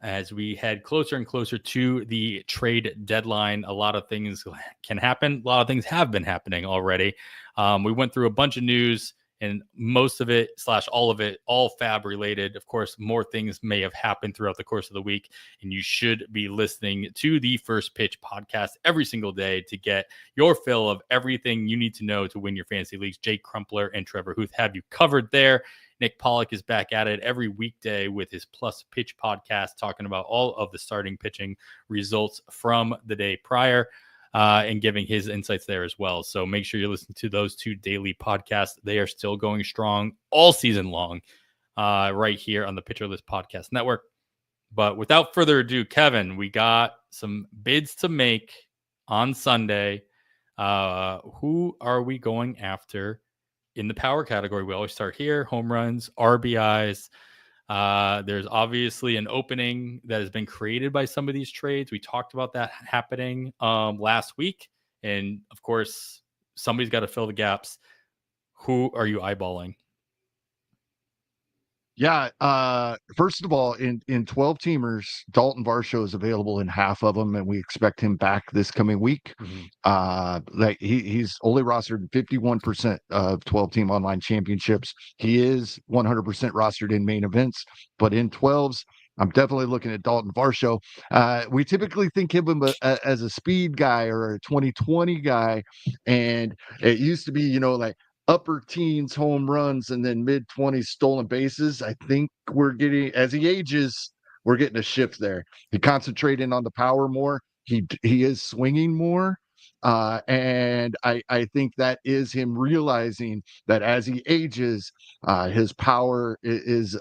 As we head closer and closer to the trade deadline, a lot of things can happen. A lot of things have been happening already. We went through a bunch of news, and most of it / all of it, all FAAB related. Of course, more things may have happened throughout the course of the week, and you should be listening to the First Pitch podcast every single day to get your fill of everything you need to know to win your fantasy leagues. Jake Crumpler and Trevor Huth have you covered there. Nick Pollock is back at it every weekday with his Plus Pitch podcast, talking about all of the starting pitching results from the day prior. And giving his insights there as well. So make sure you listen to those two daily podcasts. They are still going strong all season long right here on the Pitcher List Podcast Network. But without further ado, Kevin, we got some bids to make on Sunday. Who are we going after in the power category? We always start here: home runs, RBIs. There's obviously an opening that has been created by some of these trades. We talked about that happening last week. And of course, somebody's got to fill the gaps. Who are you eyeballing? Yeah. First of all, in 12 teamers, Dalton Varsho is available in half of them, and we expect him back this coming week. Like he's only rostered in 51% of 12 team online championships. He is 100% rostered in main events, but in 12s, I'm definitely looking at Dalton Varsho. We typically think of him as a speed guy or a 2020 guy, and it used to be, like upper teens home runs and then mid 20s stolen bases. I think we're getting, as he ages, we're getting a shift there. He concentrating on the power more. He is swinging more. And I think that is him realizing that as he ages, his power is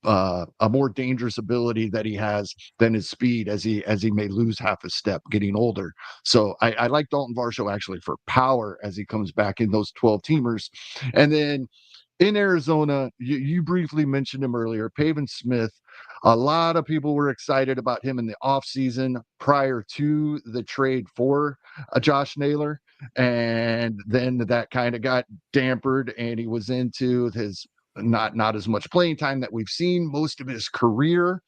a more dangerous ability that he has than his speed, as he may lose half a step getting older. So I like Dalton Varsho actually for power as he comes back in those 12 teamers. And then in Arizona, you briefly mentioned him earlier, Pavin Smith. A lot of people were excited about him in the offseason prior to the trade for Josh Naylor. And then that kind of got dampered, and he was into his not as much playing time that we've seen most of his career.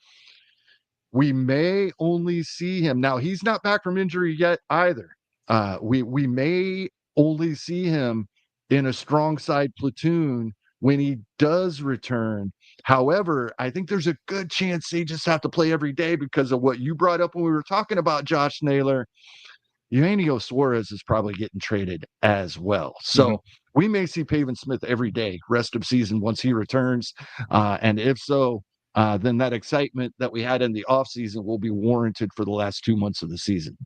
We may only see him now. He's not back from injury yet either. We may only see him in a strong side platoon when he does return. However, I think there's a good chance they just have to play every day because of what you brought up when we were talking about Josh Naylor. Eugenio Suarez is probably getting traded as well. So we may see Pavin Smith every day, rest of season, once he returns. And if so, then that excitement that we had in the offseason will be warranted for the last 2 months of the season.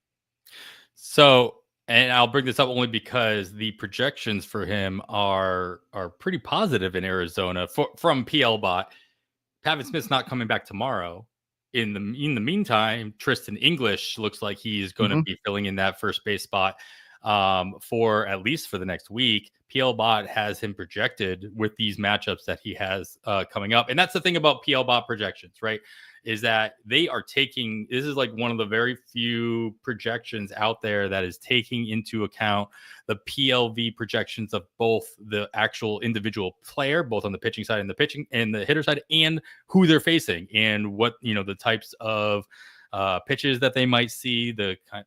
So, and I'll bring this up only because the projections for him are pretty positive in Arizona from PL Bot. Pavin Smith's not coming back tomorrow. In the meantime, Tristan English looks like he's going to be filling in that first base spot. for at least for the next week. PLBot has him projected with these matchups that he has coming up. And that's the thing about PLBot projections, right? Is that they are taking, this is like one of the very few projections out there that is taking into account the PLV projections of both the actual individual player, both on the pitching side and the hitter side, and who they're facing and what, the types of pitches that they might see,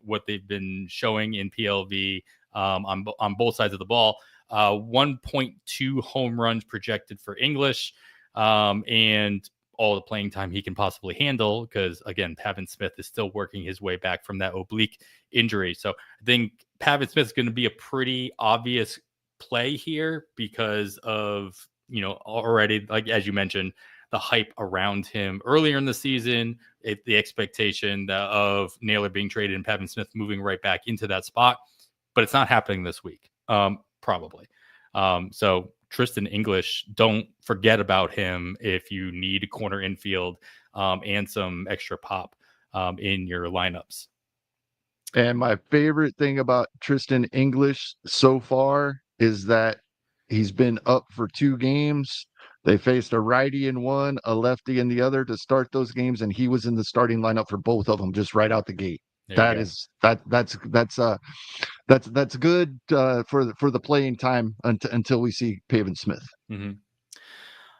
what they've been showing in PLV on both sides of the ball. 1.2 home runs projected for English, and all the playing time he can possibly handle, because again, Pavin Smith is still working his way back from that oblique injury. So I think Pavin Smith is going to be a pretty obvious play here because of, already, like as you mentioned, the hype around him earlier in the season, the expectation of Naylor being traded and Pavin Smith moving right back into that spot. But it's not happening this week, probably. So Tristan English, don't forget about him if you need a corner infield and some extra pop in your lineups. And my favorite thing about Tristan English so far is that he's been up for 2 games. They faced a righty in one, a lefty in the other to start those games, and he was in the starting lineup for both of them just right out the gate. That's good for the playing time until we see Pavin Smith. Mm-hmm.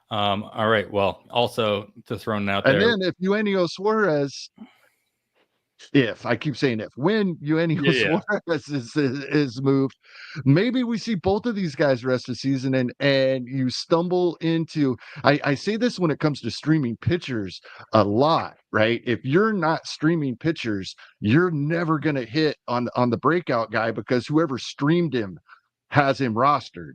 All right. Well, also to throw out there, and then if Eugenio Suarez, when Eugenio Suarez is moved, maybe we see both of these guys rest of the season, and you stumble into, I say this when it comes to streaming pitchers a lot, right? If you're not streaming pitchers, you're never going to hit on the breakout guy because whoever streamed him has him rostered.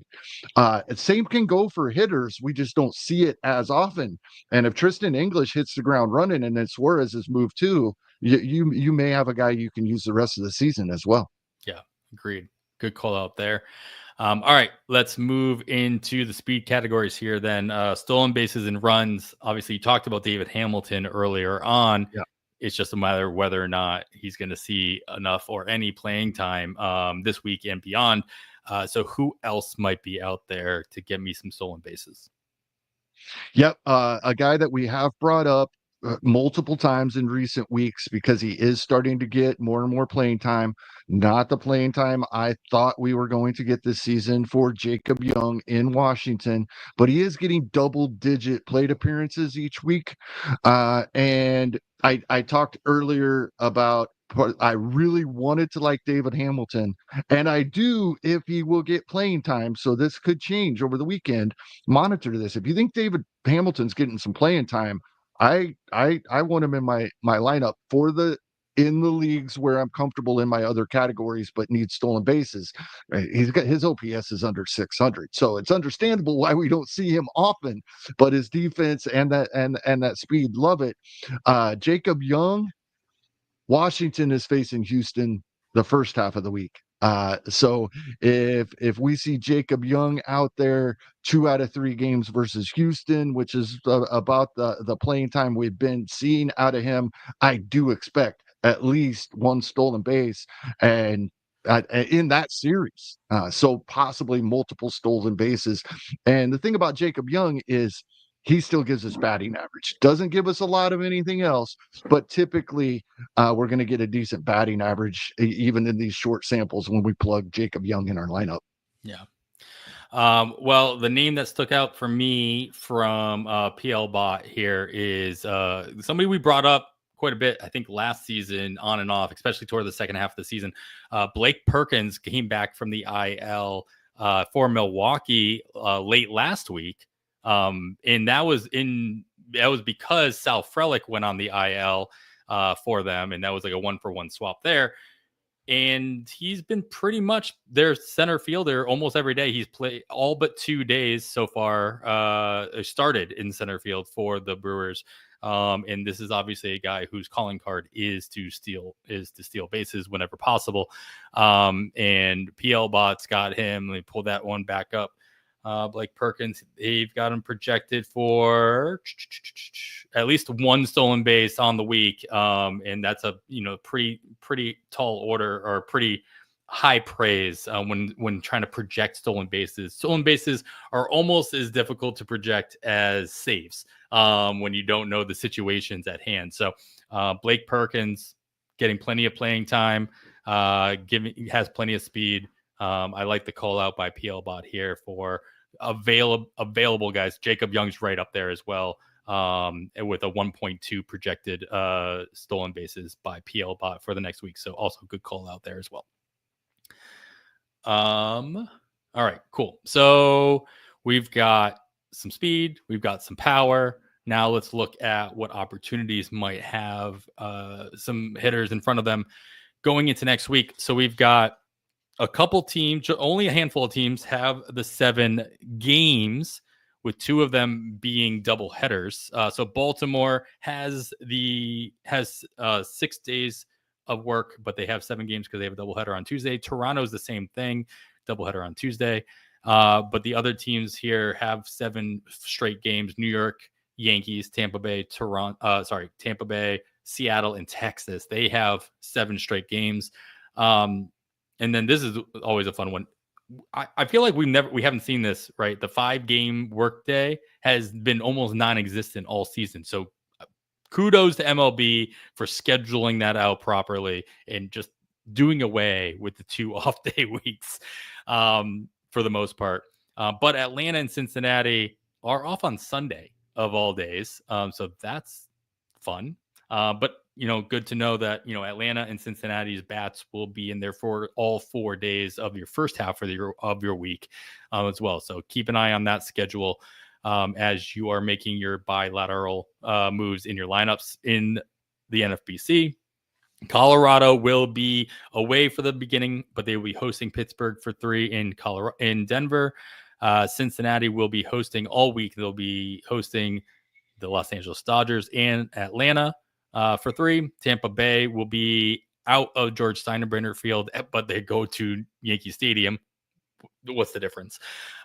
Same can go for hitters. We just don't see it as often. And if Tristan English hits the ground running and then Suarez is moved too, you may have a guy you can use the rest of the season as well. Yeah, agreed. Good call out there. All right, let's move into the speed categories here then. Stolen bases and runs. Obviously, you talked about David Hamilton earlier on. Yeah. It's just a matter of whether or not he's going to see enough or any playing time this week and beyond. So who else might be out there to get me some stolen bases? Yep. A guy that we have brought up multiple times in recent weeks because he is starting to get more and more playing time. Not the playing time I thought we were going to get this season for Jacob Young in Washington, but he is getting double-digit plate appearances each week. And I talked earlier about I really wanted to like David Hamilton, and I do if he will get playing time. So this could change over the weekend. Monitor this. If you think David Hamilton's getting some playing time, I want him in my lineup in the leagues where I'm comfortable in my other categories, but need stolen bases. Right? He's got his OPS is under 600, so it's understandable why we don't see him often. But his defense and that speed, love it. Jacob Young, Washington is facing Houston the first half of the week. So if we see Jacob Young out there 2 out of 3 games versus Houston, which is about the playing time we've been seeing out of him, I do expect at least 1 stolen base and in that series. So possibly multiple stolen bases. And the thing about Jacob Young is he still gives us batting average. Doesn't give us a lot of anything else, but typically we're going to get a decent batting average even in these short samples when we plug Jacob Young in our lineup. Yeah. Well, the name that stuck out for me from PL Bot here is somebody we brought up quite a bit, I think, last season on and off, especially toward the second half of the season. Blake Perkins came back from the IL for Milwaukee late last week. And that was because Sal Frelick went on the IL for them, and that was like a 1-for-1 swap there. And he's been pretty much their center fielder almost every day. He's played all but 2 days so far, started in center field for the Brewers. And this is obviously a guy whose calling card is to steal bases whenever possible. And PL Bot's got him. Let me pull that one back up. Blake Perkins, they've got him projected for at least 1 stolen base on the week, and that's a pretty tall order, or pretty high praise when trying to project stolen bases. Stolen bases are almost as difficult to project as saves when you don't know the situations at hand. So Blake Perkins getting plenty of playing time, has plenty of speed. I like the call out by PL Bot here for available guys. Jacob Young's right up there as well. With a 1.2 projected stolen bases by PL Bot for the next week. So also good call out there as well. All right, cool. So we've got some speed, we've got some power. Now let's look at what opportunities might have some hitters in front of them going into next week. So we've got a couple teams, only a handful of teams have the 7 games, with 2 of them being double headers. So Baltimore has 6 days of work, but they have 7 games because they have a doubleheader on Tuesday. Toronto's the same thing, doubleheader on Tuesday. But the other teams here have 7 straight games: New York, Yankees, Tampa Bay, Tampa Bay, Seattle, and Texas. They have 7 straight games. And then this is always a fun one. I feel like we haven't seen this, right? The 5-game workday has been almost non-existent all season. So kudos to MLB for scheduling that out properly and just doing away with the 2 off-day weeks for the most part. But Atlanta and Cincinnati are off on Sunday of all days. So that's fun. But, good to know that, Atlanta and Cincinnati's bats will be in there for all 4 days of your first half of your week as well. So keep an eye on that schedule as you are making your bilateral moves in your lineups in the NFBC. Colorado will be away for the beginning, but they will be hosting Pittsburgh for 3 in Denver. Cincinnati will be hosting all week. They'll be hosting the Los Angeles Dodgers and Atlanta for 3. Tampa Bay will be out of George Steinbrenner Field, but they go to Yankee Stadium. What's the difference?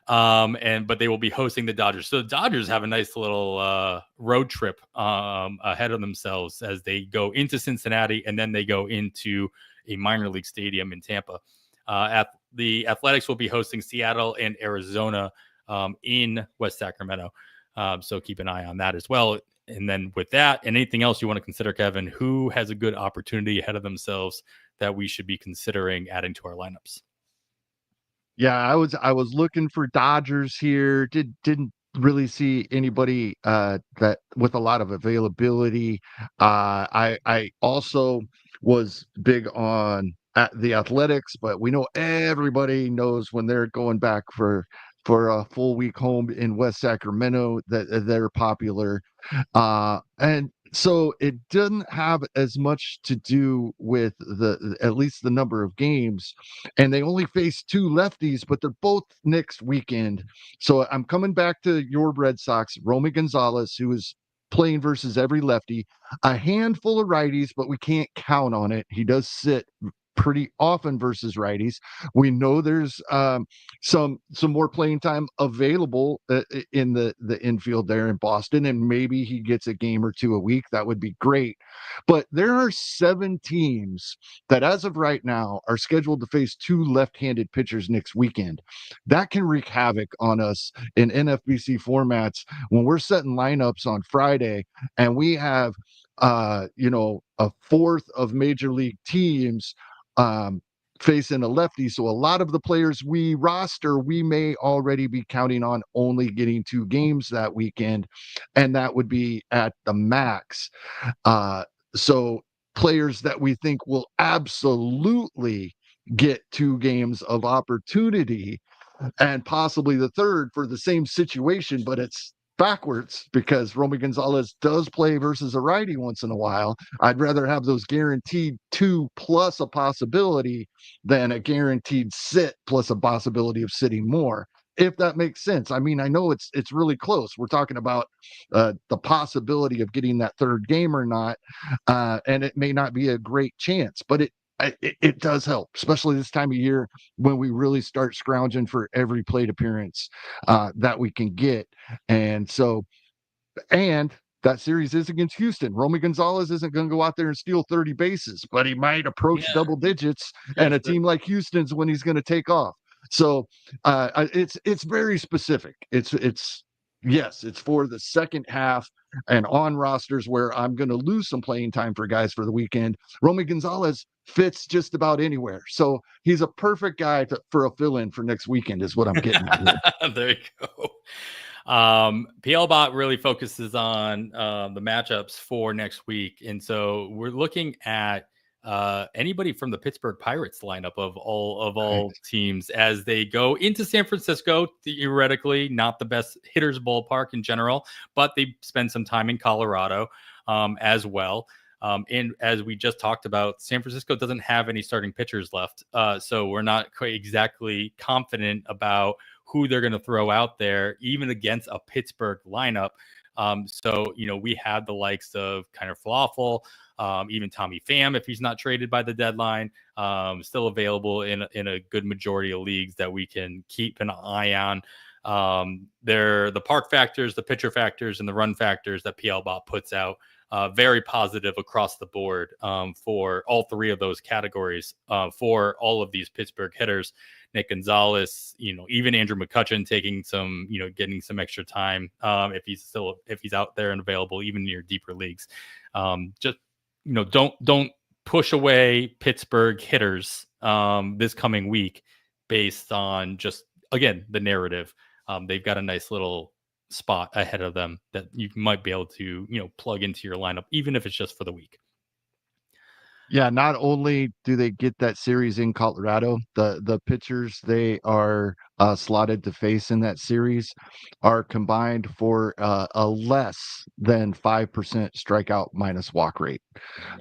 But they will be hosting the Dodgers. So the Dodgers have a nice little road trip ahead of themselves as they go into Cincinnati and then they go into a minor league stadium in Tampa. The Athletics will be hosting Seattle and Arizona in West Sacramento. So keep an eye on that as well. And then with that, and anything else you want to consider, Kevin, who has a good opportunity ahead of themselves that we should be considering adding to our lineups? Yeah, I was looking for Dodgers here. Didn't really see anybody that with a lot of availability. I also was big on the Athletics, but we know everybody knows when they're going back for a full week home in West Sacramento that they're popular. And so it doesn't have as much to do with at least the number of games, and they only face 2 lefties, but they're both next weekend. So I'm coming back to your Red Sox, Romy Gonzalez, who is playing versus every lefty, a handful of righties, but we can't count on it. He does sit pretty often versus righties. We know there's some more playing time available in the infield there in Boston, and maybe he gets a game or 2 a week. That would be great. But there are 7 teams that as of right now are scheduled to face 2 left-handed pitchers next weekend. That can wreak havoc on us in NFBC formats when we're setting lineups on Friday and we have a fourth of major league teams facing a lefty. So a lot of the players we roster, we may already be counting on only getting 2 games that weekend, and that would be at the max. So players that we think will absolutely get 2 games of opportunity and possibly the third for the same situation, but it's backwards because Romy Gonzalez does play versus a righty once in a while. I'd rather have those guaranteed 2 plus a possibility than a guaranteed sit plus a possibility of sitting more, if that makes sense. I mean, I know it's really close. We're talking about the possibility of getting that third game or not, and it may not be a great chance, but it does help, especially this time of year when we really start scrounging for every plate appearance that we can get. And so, and that series is against Houston. Romy Gonzalez isn't going to go out there and steal 30 bases, but he might approach double digits, and a team like Houston's when he's going to take off. So it's very specific. It's yes, it's for the second half and on rosters where I'm going to lose some playing time for guys for the weekend. Romy Gonzalez fits just about anywhere. So he's a perfect guy for a fill-in for next weekend is what I'm getting at here. There you go. PLBot really focuses on the matchups for next week. And so we're looking at anybody from the Pittsburgh Pirates lineup of all teams as they go into San Francisco, theoretically not the best hitters ballpark in general, but they spend some time in Colorado as well. And as we just talked about, San Francisco doesn't have any starting pitchers left. So we're not quite exactly confident about who they're going to throw out there, even against a Pittsburgh lineup. So, we had the likes of Kiner Falafel, even Tommy Pham, if he's not traded by the deadline, still available in a good majority of leagues that we can keep an eye on. They're the park factors, the pitcher factors, and the run factors that PLBot puts out. Very positive across the board for all three of those categories for all of these Pittsburgh hitters. Nick Gonzalez, even Andrew McCutchen taking some, getting some extra time if he's out there and available, even in your deeper leagues. Just don't push away Pittsburgh hitters this coming week based on just, again, the narrative. They've got a nice little spot ahead of them that you might be able to, plug into your lineup, even if it's just for the week. Yeah, not only do they get that series in Colorado, the pitchers they are slotted to face in that series are combined for a less than 5% strikeout minus walk rate.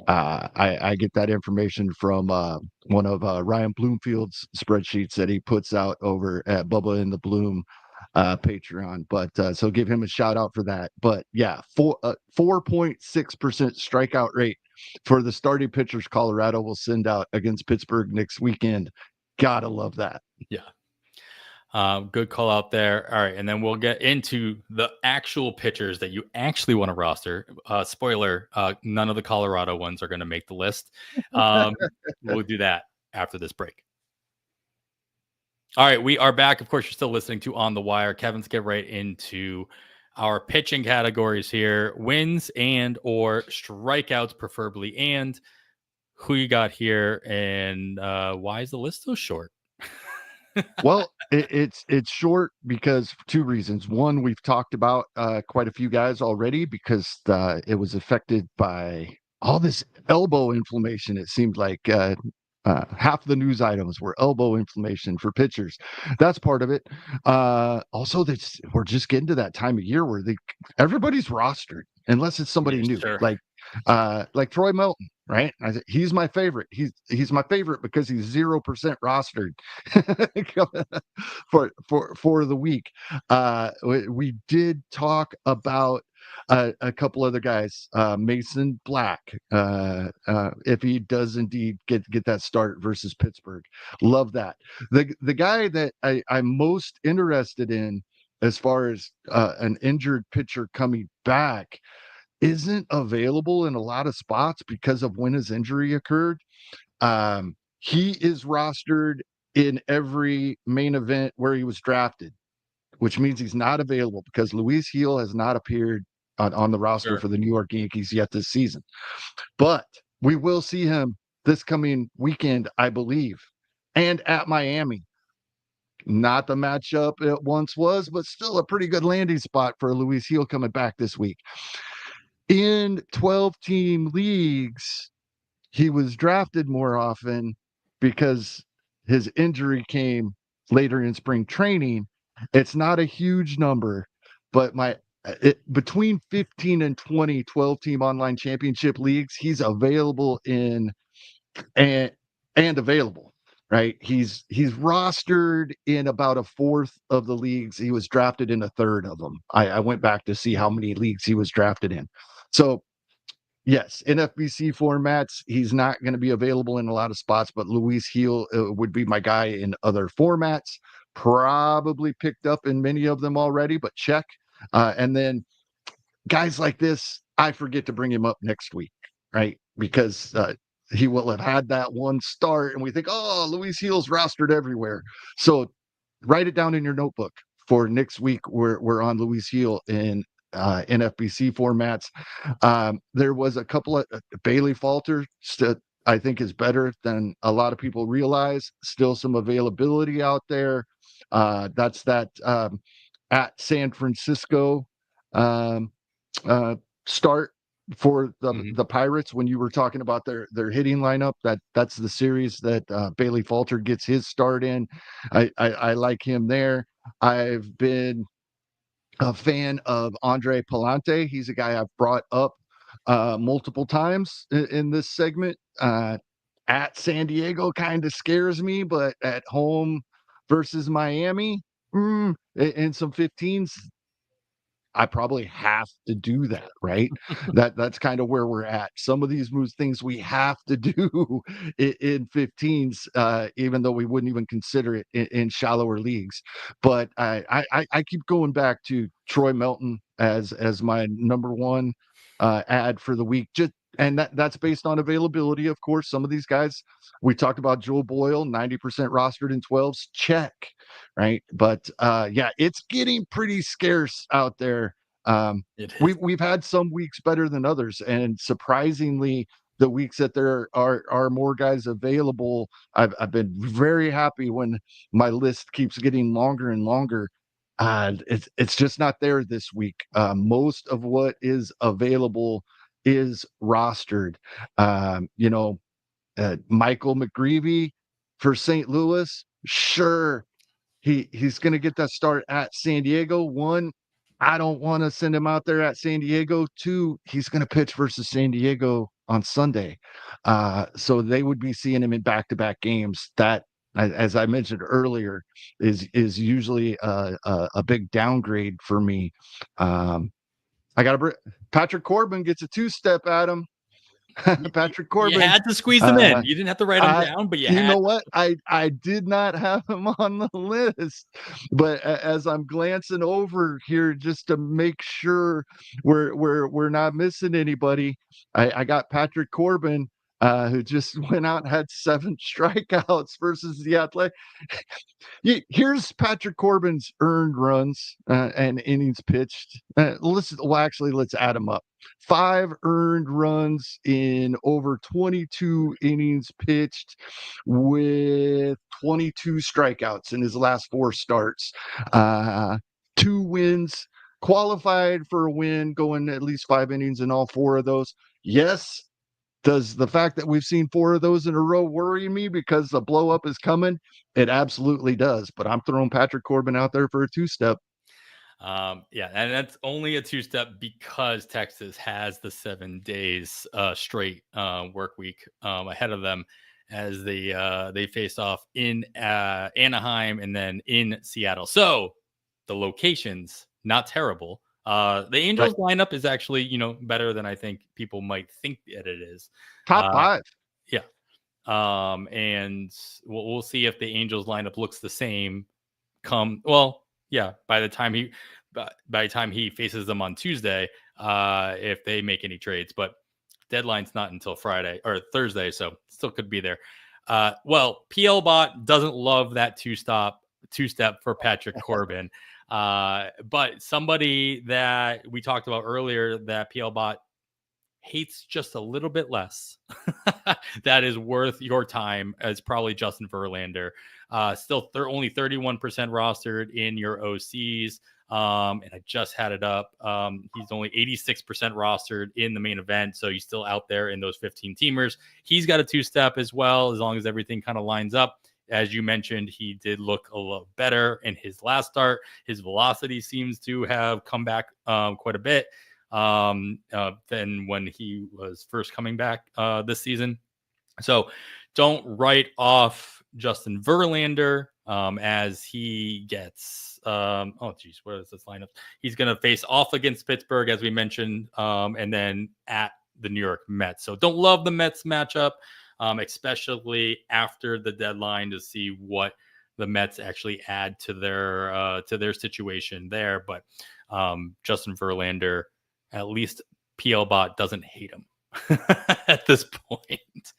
I get that information from one of Ryan Bloomfield's spreadsheets that he puts out over at Bubba in the Bloom Patreon, but so give him a shout out for that. But yeah, 4.6% strikeout rate for the starting pitchers Colorado will send out against Pittsburgh next weekend. Gotta love that. Yeah. Good call out there. All right. And then we'll get into the actual pitchers that you actually want to roster. Spoiler, none of the Colorado ones are going to make the list. We'll do that after this break. All right, we are back. Of course, you're still listening to On the Wire. Kevin's get right into our pitching categories here: wins and or strikeouts, preferably, and who you got here, and why is the list so short? Well, it's short because for two reasons. One, we've talked about quite a few guys already because it was affected by all this elbow inflammation. It seemed like half the news items were elbow inflammation for pitchers. That's part of it. Also, we're just getting to that time of year where everybody's rostered unless it's somebody new, sure. like Troy Melton, right? He's my favorite. He's my favorite because he's 0% rostered for the week. We did talk about a couple other guys, Mason Black, if he does indeed get that start versus Pittsburgh. Love that. The guy that I'm most interested in as far as an injured pitcher coming back isn't available in a lot of spots because of when his injury occurred. He is rostered in every main event where he was drafted, which means he's not available because Luis Gil has not appeared on the roster for the New York Yankees yet this season. But we will see him this coming weekend, I believe, and at Miami. Not the matchup it once was, but still a pretty good landing spot for Luis Gil coming back this week. In 12-team leagues, he was drafted more often because his injury came later in spring training. It's not a huge number, but between 15 and 20 12-team online championship leagues, he's available in and available, right? He's rostered in about a fourth of the leagues. He was drafted in a third of them. I went back to see how many leagues he was drafted in. So yes, in FBC formats, he's not going to be available in a lot of spots, but Luis Gil would be my guy in other formats. Probably picked up in many of them already, but check. And then guys like this, I forget to bring him up next week, right? Because he will have had that one start, and we think, oh, Luis Gil's rostered everywhere. So write it down in your notebook for next week. We're on Luis Gil in NFBC formats. There was a couple of Bailey Falter, I think is better than a lot of people realize. Still some availability out there. That's that at San Francisco start for the Pirates when you were talking about their hitting lineup. That's the series that Bailey Falter gets his start in. I like him there. I've been a fan of Andre Palante. He's a guy I've brought up multiple times in this segment. At San Diego kind of scares me, but at home versus Miami, in some 15s, I probably have to do that, right? That's kind of where we're at. Some of these moves, things we have to do in 15s, even though we wouldn't even consider it in shallower leagues. But I keep going back to Troy Melton as my number one ad for the week. And that's based on availability, of course. Some of these guys, we talked about Joel Boyle, 90% rostered in 12s, check, right? But yeah, it's getting pretty scarce out there. We've had some weeks better than others, and surprisingly, the weeks that there are more guys available, I've been very happy when my list keeps getting longer and longer. It's just not there this week. Most of what is available is rostered. Michael McGreevy for St. Louis, sure, he's going to get that start at San Diego. One, I don't want to send him out there at San Diego. Two, he's going to pitch versus San Diego on Sunday. So they would be seeing him in back-to-back games. That, as I mentioned earlier, is usually a big downgrade for me. Patrick Corbin gets a two-step, Adam. Patrick Corbin. You had to squeeze them in. You didn't have to write them down, but you know what? I did not have him on the list, but as I'm glancing over here just to make sure we're not missing anybody, I got Patrick Corbin, who just went out and had 7 strikeouts versus the Athletic. Here's Patrick Corbin's earned runs and innings pitched. Let's add them up. 5 earned runs in over 22 innings pitched with 22 strikeouts in his last 4 starts. 2 wins, qualified for a win, going at least 5 innings in all 4 of those. Yes. Does the fact that we've seen 4 of those in a row worry me because the blow up is coming? It absolutely does. But I'm throwing Patrick Corbin out there for a 2-step. Yeah, and that's only a 2-step because Texas has the 7 days straight work week ahead of them as they face off in Anaheim and then in Seattle. So the locations, not terrible. The Angels lineup is actually, better than I think people might think that it is. Top 5. Yeah. And we'll see if the Angels lineup looks the same by the time he faces them on Tuesday, if they make any trades, but deadline's not until Friday or Thursday, so still could be there. PL Bot doesn't love that two-step for Patrick Corbin. But somebody that we talked about earlier that PL Bot hates just a little bit less that is worth your time is probably Justin Verlander. Still they're only 31% rostered in your OCs. And I just had it up. He's only 86% rostered in the main event. So he's still out there in those 15 teamers. He's got a 2-step as well, as long as everything kind of lines up. As you mentioned, he did look a little better in his last start. His velocity seems to have come back quite a bit than when he was first coming back this season. So don't write off Justin Verlander as he gets what is this lineup? He's going to face off against Pittsburgh, as we mentioned, and then at the New York Mets. So don't love the Mets matchup, especially after the deadline, to see what the Mets actually add to their situation there. But Justin Verlander at least PLBot doesn't hate him at this point.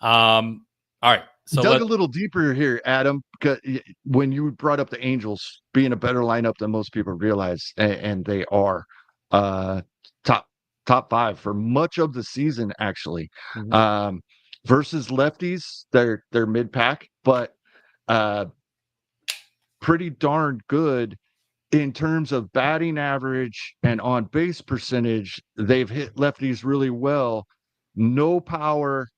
All right. So dug a little deeper here, Adam, because when you brought up the Angels being a better lineup than most people realize, and they are top 5 for much of the season, actually. Mm-hmm. Versus lefties, they're mid pack, but pretty darn good in terms of batting average and on base percentage. They've hit lefties really well. No power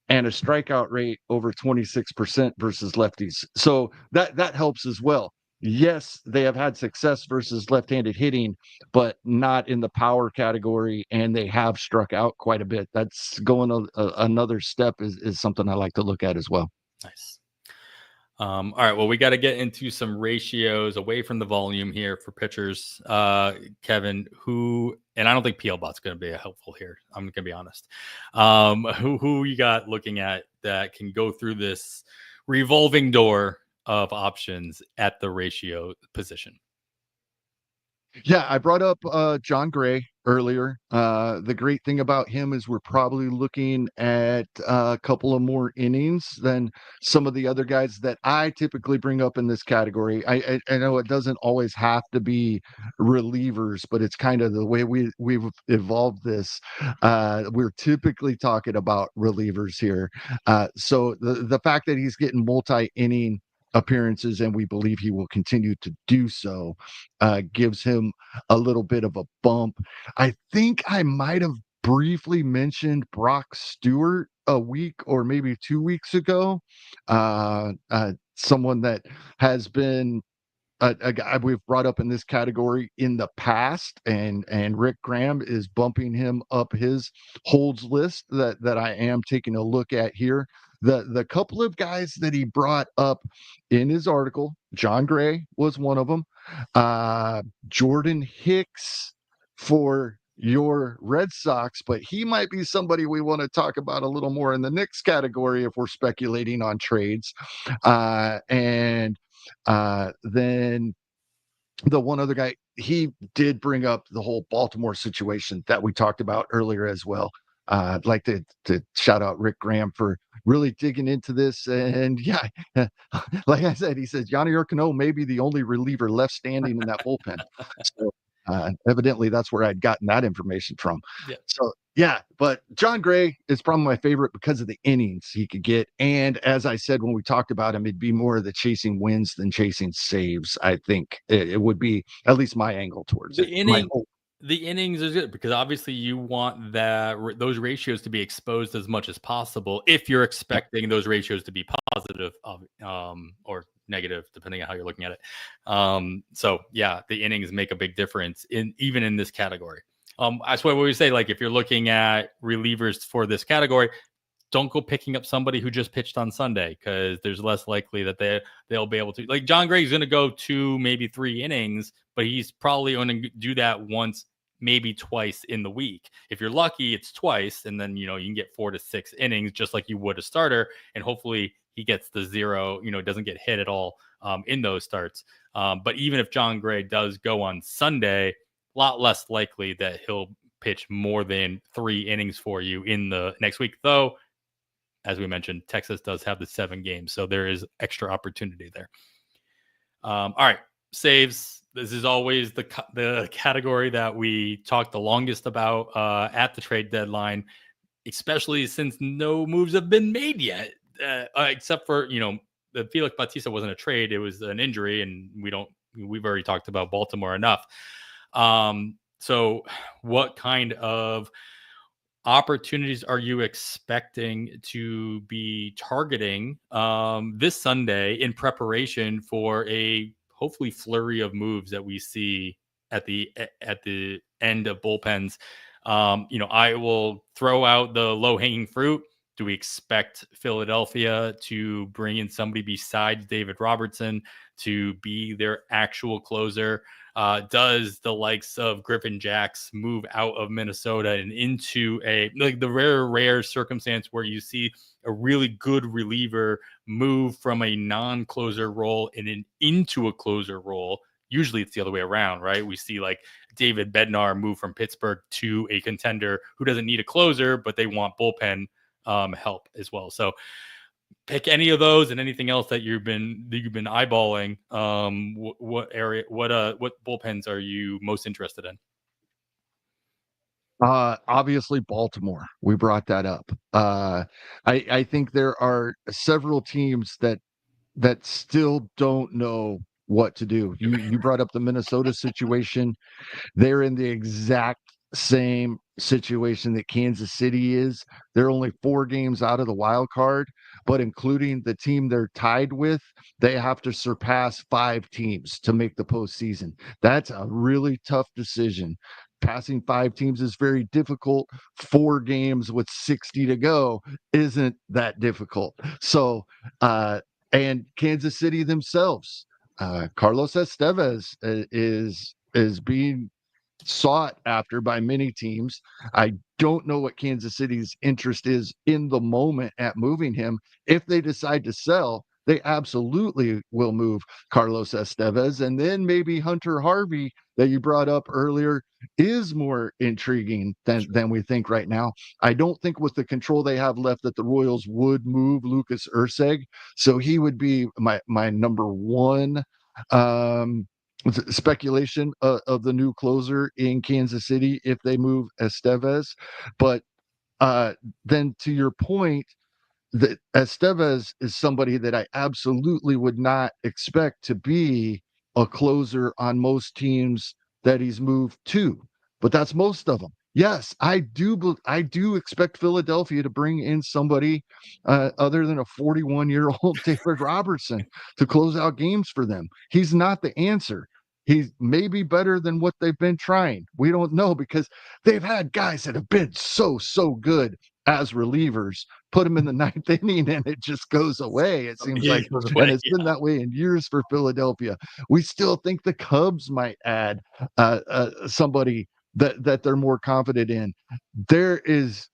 and a strikeout rate over 26% versus lefties. So that helps as well. Yes, they have had success versus left-handed hitting, but not in the power category, and they have struck out quite a bit. That's going another step is something I like to look at as well. Nice. All right. Well, we got to get into some ratios away from the volume here for pitchers. Kevin, and I don't think PLBot's going to be helpful here. I'm going to be honest. Who you got looking at that can go through this revolving door of options at the ratio position? Yeah, I brought up John Gray earlier. The great thing about him is we're probably looking at a couple of more innings than some of the other guys that I typically bring up in this category. I know it doesn't always have to be relievers, but it's kind of the way we've evolved this. We're typically talking about relievers here. So the fact that he's getting multi-inning appearances, and we believe he will continue to do so, gives him a little bit of a bump. I think I might have briefly mentioned Brock Stewart a week or maybe 2 weeks ago. Someone that has been a guy we've brought up in this category in the past, and Rick Graham is bumping him up his holds list that I am taking a look at here. The couple of guys that he brought up in his article, John Gray was one of them. Jordan Hicks for your Red Sox, but he might be somebody we want to talk about a little more in the next category if we're speculating on trades. And then the one other guy, he did bring up the whole Baltimore situation that we talked about earlier as well. I'd like to shout out Rick Graham for really digging into this. And yeah, like I said, he says Yanni Urcano may be the only reliever left standing in that bullpen. So evidently that's where I'd gotten that information from. Yeah. So yeah, but John Gray is probably my favorite because of the innings he could get. And as I said, when we talked about him, it'd be more of the chasing wins than chasing saves. I think it would be at least my angle towards it. The innings is good because obviously you want those ratios to be exposed as much as possible if you're expecting those ratios to be positive or negative, depending on how you're looking at it. So yeah, the innings make a big difference even in this category. That's why we say, like, if you're looking at relievers for this category, don't go picking up somebody who just pitched on Sunday, because there's less likely that they'll be able to. Like, John Gray's going to go 2, maybe 3 innings, but he's probably going to do that once, maybe twice in the week. If you're lucky, it's twice, and then you can get 4 to 6 innings just like you would a starter, and hopefully he gets the 0, doesn't get hit at all in those starts. But even if John Gray does go on Sunday, a lot less likely that he'll pitch more than 3 innings for you in the next week, though. As we mentioned, Texas does have the 7 games, so there is extra opportunity there. All right, saves. This is always the category that we talk the longest about at the trade deadline, especially since no moves have been made yet, except for the Felix Bautista wasn't a trade; it was an injury, and we've already talked about Baltimore enough. So, what kind of opportunities are you expecting to be targeting this Sunday in preparation for a hopefully flurry of moves that we see at the end of bullpens? I will throw out the low-hanging fruit. Do we expect Philadelphia to bring in somebody besides David Robertson to be their actual closer? Does the likes of Griffin Jacks move out of Minnesota and into the rare circumstance where you see a really good reliever move from a non-closer role and into a closer role? usually it's the other way around, right? We see like David Bednar move from Pittsburgh to a contender who doesn't need a closer, but they want bullpen help as well. So pick any of those and anything else that you've been eyeballing. What bullpens are you most interested in? Obviously Baltimore. We brought that up. I think there are several teams that still don't know what to do. You brought up the Minnesota situation. They're in the exact same situation that Kansas City is. They're only 4 games out of the wild card, but including the team they're tied with, they have to surpass 5 teams to make the postseason. That's a really tough decision. Passing 5 teams is very difficult. 4 games with 60 to go isn't that difficult. So, and Kansas City themselves, Carlos Estevez is being sought after by many teams. I don't know what Kansas City's interest is in the moment at moving him. If they decide to sell, they absolutely will move Carlos Estevez. And then maybe Hunter Harvey, that you brought up earlier, is more intriguing than we think right now. I don't think with the control they have left that the Royals would move Lucas Erceg. So he would be my number one speculation of the new closer in Kansas City if they move Estevez. But then to your point, that Estevez is somebody that I absolutely would not expect to be a closer on most teams that he's moved to, but that's most of them. Yes, I do expect Philadelphia to bring in somebody other than a 41-year-old David Robertson to close out games for them. He's not the answer. He's maybe better than what they've been trying. We don't know because they've had guys that have been so good as relievers. Put them in the 9th inning and it just goes away. It seems like, and it's been that way in years for Philadelphia. We still think the Cubs might add somebody that they're more confident in. There is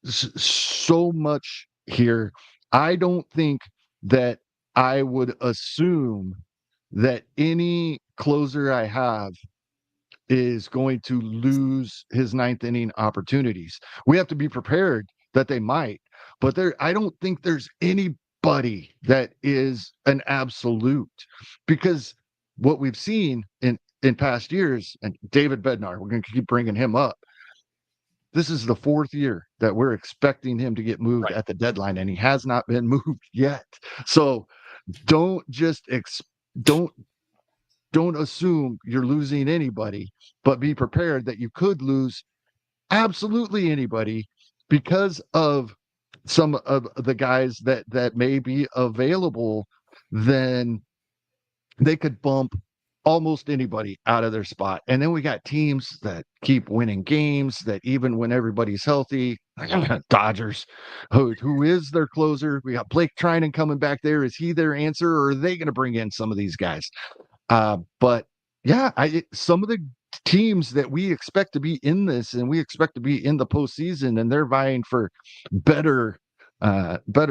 so much here. I don't think that I would assume that any closer I have is going to lose his 9th inning opportunities. We have to be prepared that they might, but I don't think there's anybody that is an absolute, because what we've seen in past years, and David Bednar, we're going to keep bringing him up. This is the 4th year that we're expecting him to get moved at the deadline, and he has not been moved yet. So don't assume you're losing anybody, but be prepared that you could lose absolutely anybody because of some of the guys that may be available. Then they could bump almost anybody out of their spot. And then we got teams that keep winning games, that even when everybody's healthy, Dodgers, who is their closer. We got Blake Trinan coming back there. Is he their answer, or are they going to bring in some of these guys? But yeah, some of the teams that we expect to be in this, and we expect to be in the postseason, and they're vying for better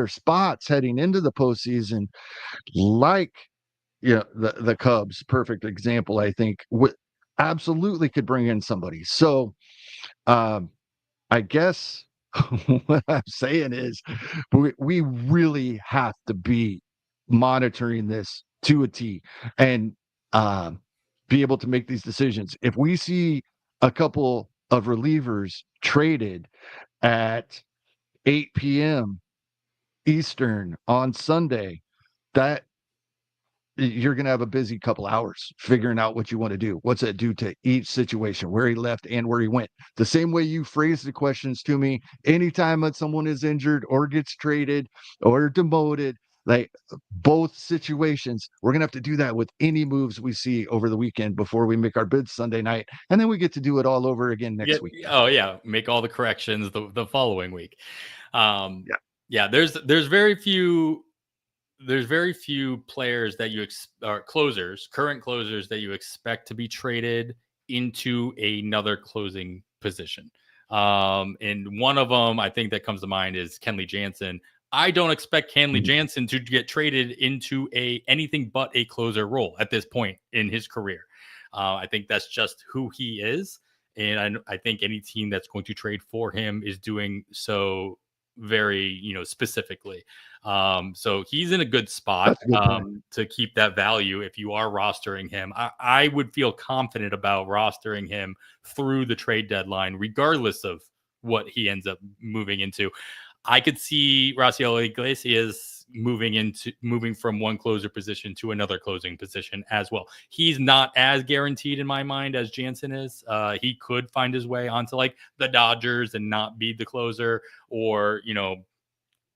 spots heading into the postseason, like the Cubs, perfect example. I think absolutely could bring in somebody. So I guess what I'm saying is we really have to be monitoring this to a T and be able to make these decisions. If we see a couple of relievers traded at 8 p.m. Eastern on Sunday, that you're going to have a busy couple hours figuring out what you want to do. What's that do to each situation, where he left and where he went? The same way you phrase the questions to me, anytime that someone is injured or gets traded or demoted, like both situations, we're going to have to do that with any moves we see over the weekend before we make our bids Sunday night. And then we get to do it all over again next week. Oh yeah. Make all the corrections the following week. There's very few players that current closers that you expect to be traded into another closing position. And one of them I think that comes to mind is Kenley Jansen. I don't expect Kenley Jansen to get traded into anything but a closer role at this point in his career. I think that's just who he is. And I think any team that's going to trade for him is doing so very, specifically. So he's in a good spot to keep that value if you are rostering him. I would feel confident about rostering him through the trade deadline, regardless of what he ends up moving into. I could see Raciel Iglesias moving from one closer position to another closing position as well. He's not as guaranteed in my mind as Jansen is. He could find his way onto like the Dodgers and not be the closer, or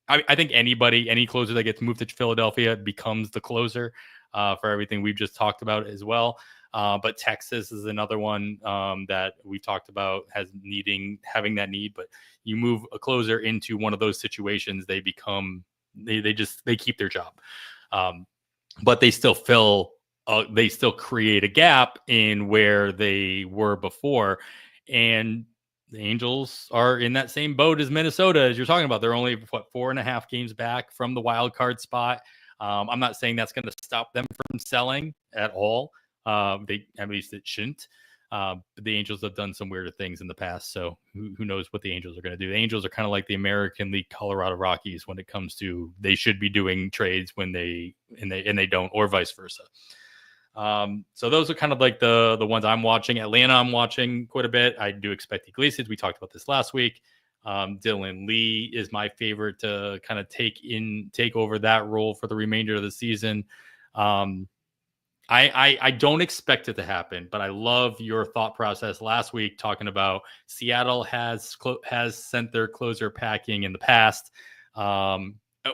I think any closer that gets moved to Philadelphia becomes the closer for everything we've just talked about as well. But Texas is another one that we talked about having that need. But you move a closer into one of those situations, they keep their job. But they still they still create a gap in where they were before. And the Angels are in that same boat as Minnesota, as you're talking about. They're only 4.5 games back from the wild card spot. I'm not saying that's going to stop them from selling at all. At least it shouldn't. But the Angels have done some weirder things in the past, so who knows what the Angels are going to do. The Angels are kind of like the American League Colorado Rockies when it comes to they should be doing trades when they don't, or vice versa. So those are kind of like the ones I'm watching. Atlanta, I'm watching quite a bit. I do expect Iglesias. We talked about this last week. Dylan Lee is my favorite to kind of take over that role for the remainder of the season. I don't expect it to happen, but I love your thought process last week talking about Seattle has sent their closer packing in the past.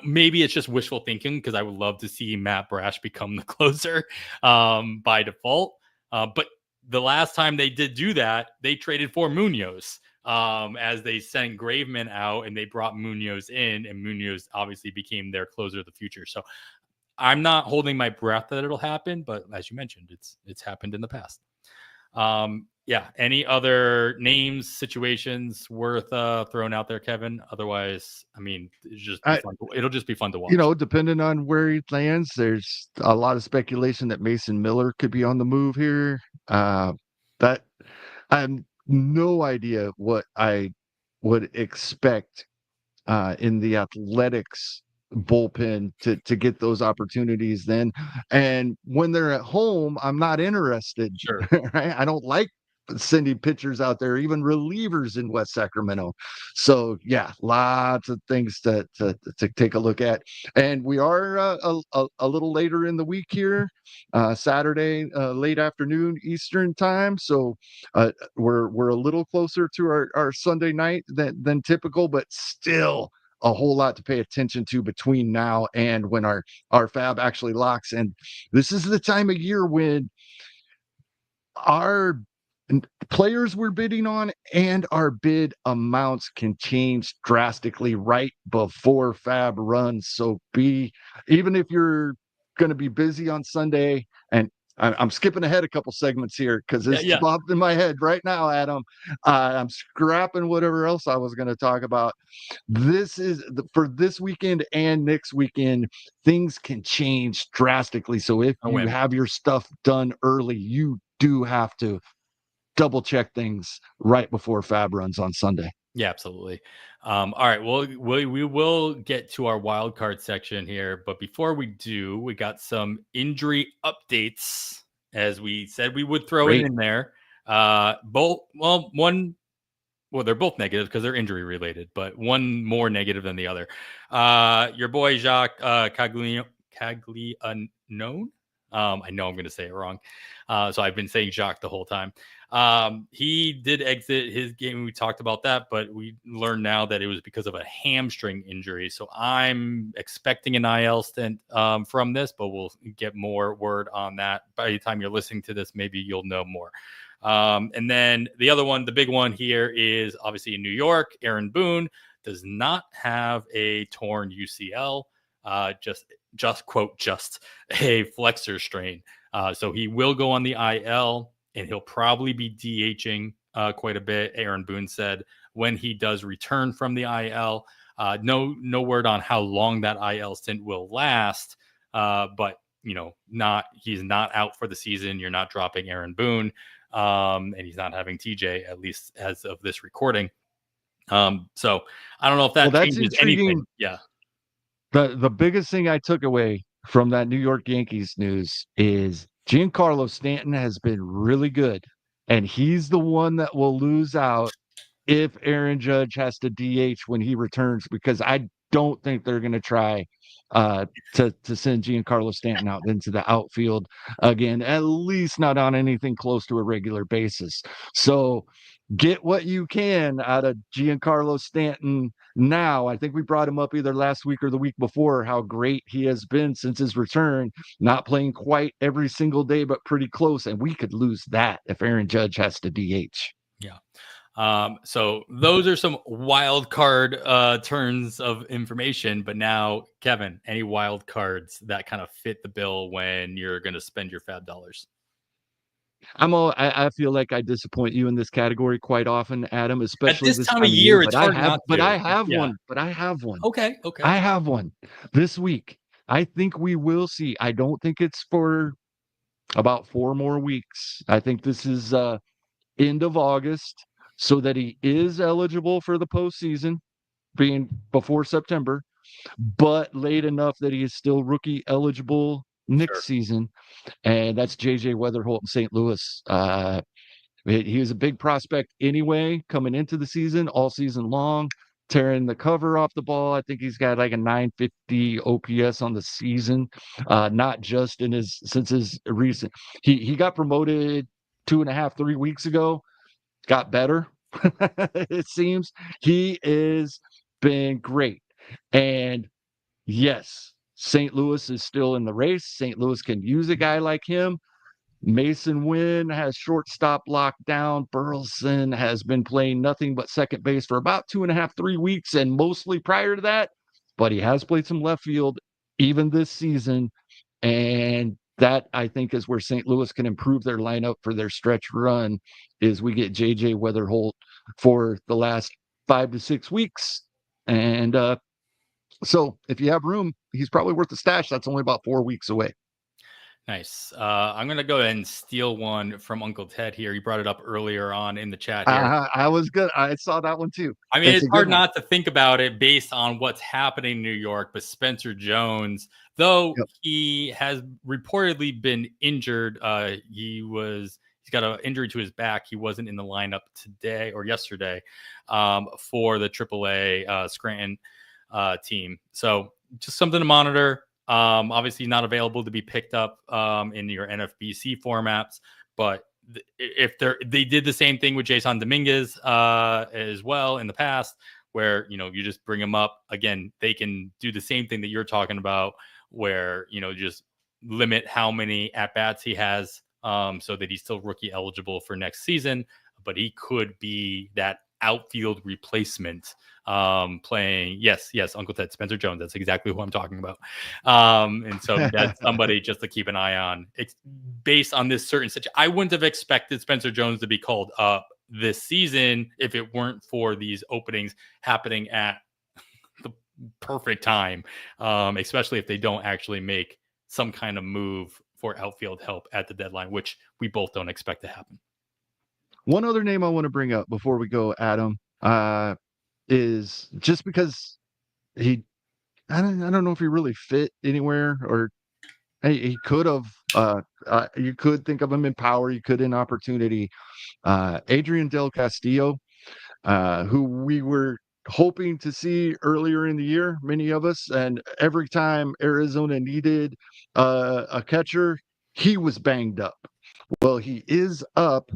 Maybe it's just wishful thinking, because I would love to see Matt Brash become the closer by default. But the last time they did do that, they traded for Munoz as they sent Graveman out and they brought Munoz in, and Munoz obviously became their closer of the future. So I'm not holding my breath that it'll happen, but as you mentioned, it's happened in the past. Any other names, situations worth throwing out there, Kevin? Otherwise, I mean, it'll just be fun to watch. Depending on where he lands, there's a lot of speculation that Mason Miller could be on the move here. That I have no idea what I would expect in the Athletics bullpen to get those opportunities then. And when they're at home, I'm not interested. Sure. Right? I don't like sending pitchers out there, even relievers in West Sacramento. So yeah, lots of things to take a look at. And we are a little later in the week here, Saturday, late afternoon Eastern time. So we're a little closer to our Sunday night than typical, but still a whole lot to pay attention to between now and when our FAAB actually locks. And this is the time of year when our players we're bidding on and our bid amounts can change drastically right before FAAB runs. So even if you're going to be busy on Sunday, and I'm skipping ahead a couple segments here because it's popped in my head right now, Adam. I'm scrapping whatever else I was going to talk about. This is for this weekend and next weekend, things can change drastically. So if you have your stuff done early, you do have to double check things right before FAAB runs on Sunday. Yeah, absolutely. All right. Well, we will get to our wild card section here, but before we do, we got some injury updates, as we said we would throw it in there. They're both negative because they're injury related, but one more negative than the other. Your boy Jacques Caglianone. I know I'm going to say it wrong. So I've been saying Jacques the whole time. He did exit his game. We talked about that, but we learned now that it was because of a hamstring injury. So I'm expecting an IL stint from this, but we'll get more word on that. By the time you're listening to this, maybe you'll know more. And then the other one, the big one here is obviously in New York. Aaron Boone does not have a torn UCL, just a flexor strain. So he will go on the IL, and he'll probably be DHing quite a bit. Aaron Boone said when he does return from the IL, no word on how long that IL stint will last. But he's not out for the season. You're not dropping Aaron Boone, and he's not having TJ, at least as of this recording. So I don't know if that changes anything. Yeah. The biggest thing I took away from that New York Yankees news is Giancarlo Stanton has been really good, and he's the one that will lose out if Aaron Judge has to DH when he returns, because I don't think they're going to try to send Giancarlo Stanton out into the outfield again, at least not on anything close to a regular basis. So get what you can out of Giancarlo Stanton now. I think we brought him up either last week or the week before, how great he has been since his return, not playing quite every single day, but pretty close. And we could lose that if Aaron Judge has to DH. Yeah. So those are some wild card turns of information. But now, Kevin, any wild cards that kind of fit the bill when you're going to spend your FAAB dollars? I feel like I disappoint you in this category quite often, Adam, especially at this time of year. It's hard not to. But I have one. Okay. I have one this week. I think we will see. I don't think it's for about 4 more weeks. I think this is end of August, so that he is eligible for the postseason, being before September, but late enough that he is still rookie eligible next season. And that's JJ Weatherholt in St. Louis. He was a big prospect anyway, coming into the season, all season long, tearing the cover off the ball. I think he's got like a 950 OPS on the season, not just since his recent. He got promoted 2.5, 3 weeks ago. Got better. It seems he is been great. And yes, St. Louis is still in the race. St. Louis can use a guy like him. Mason Wynn has shortstop locked down. Burleson has been playing nothing but second base for about 2.5, 3 weeks, and mostly prior to that. But he has played some left field even this season. And that, I think, is where St. Louis can improve their lineup for their stretch run, is we get JJ Weatherholt for the last 5 to 6 weeks. And so if you have room, he's probably worth the stash. That's only about 4 weeks away. Nice. I'm going to go ahead and steal one from Uncle Ted here. He brought it up earlier on in the chat here. I was good. I saw that one too. I mean, it's hard not to think about it based on what's happening in New York, but Spencer Jones, though he has reportedly been injured, he's got an injury to his back. He wasn't in the lineup today or yesterday for the AAA Scranton team. So just something to monitor. Obviously not available to be picked up in your NFBC formats, but if they did the same thing with Jason Dominguez as well in the past, where you just bring him up again, they can do the same thing that you're talking about, where just limit how many at bats he has, so that he's still rookie eligible for next season, but he could be that outfield replacement playing. Yes, Uncle Ted, Spencer Jones, that's exactly who I'm talking about. And so that's somebody just to keep an eye on. It's based on this certain situation. I wouldn't have expected Spencer Jones to be called up this season if it weren't for these openings happening at the perfect time, especially if they don't actually make some kind of move for outfield help at the deadline, which we both don't expect to happen. One other name I want to bring up before we go, Adam, is just because I don't know if he really fit anywhere, or he could have. You could think of him in power, you could in opportunity. Adrian Del Castillo, who we were hoping to see earlier in the year, many of us, and every time Arizona needed a catcher, he was banged up. Well, he is up,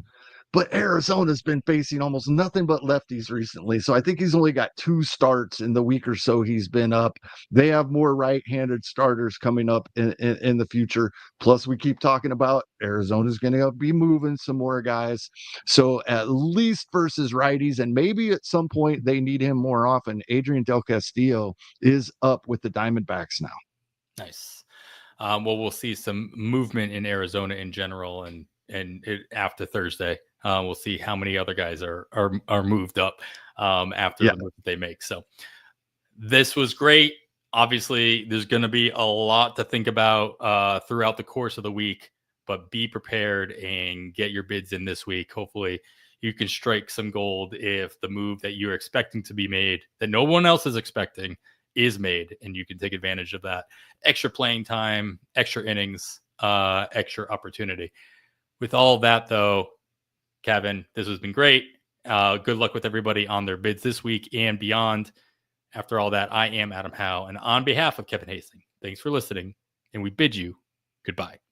but Arizona's been facing almost nothing but lefties recently. So I think he's only got 2 starts in the week or so he's been up. They have more right-handed starters coming up in the future. Plus, we keep talking about Arizona's going to be moving some more guys. So at least versus righties, and maybe at some point they need him more often, Adrian Del Castillo is up with the Diamondbacks now. Nice. Well, we'll see some movement in Arizona in general, and after Thursday. We'll see how many other guys are moved up after the move that they make. So this was great. Obviously, there's going to be a lot to think about throughout the course of the week, but be prepared and get your bids in this week. Hopefully, you can strike some gold if the move that you're expecting to be made, that no one else is expecting, is made, and you can take advantage of that extra playing time, extra innings, extra opportunity. With all of that, though, Kevin, this has been great. Good luck with everybody on their bids this week and beyond. After all that, I am Adam Howe, and on behalf of Kevin Hasting, thanks for listening, and we bid you goodbye.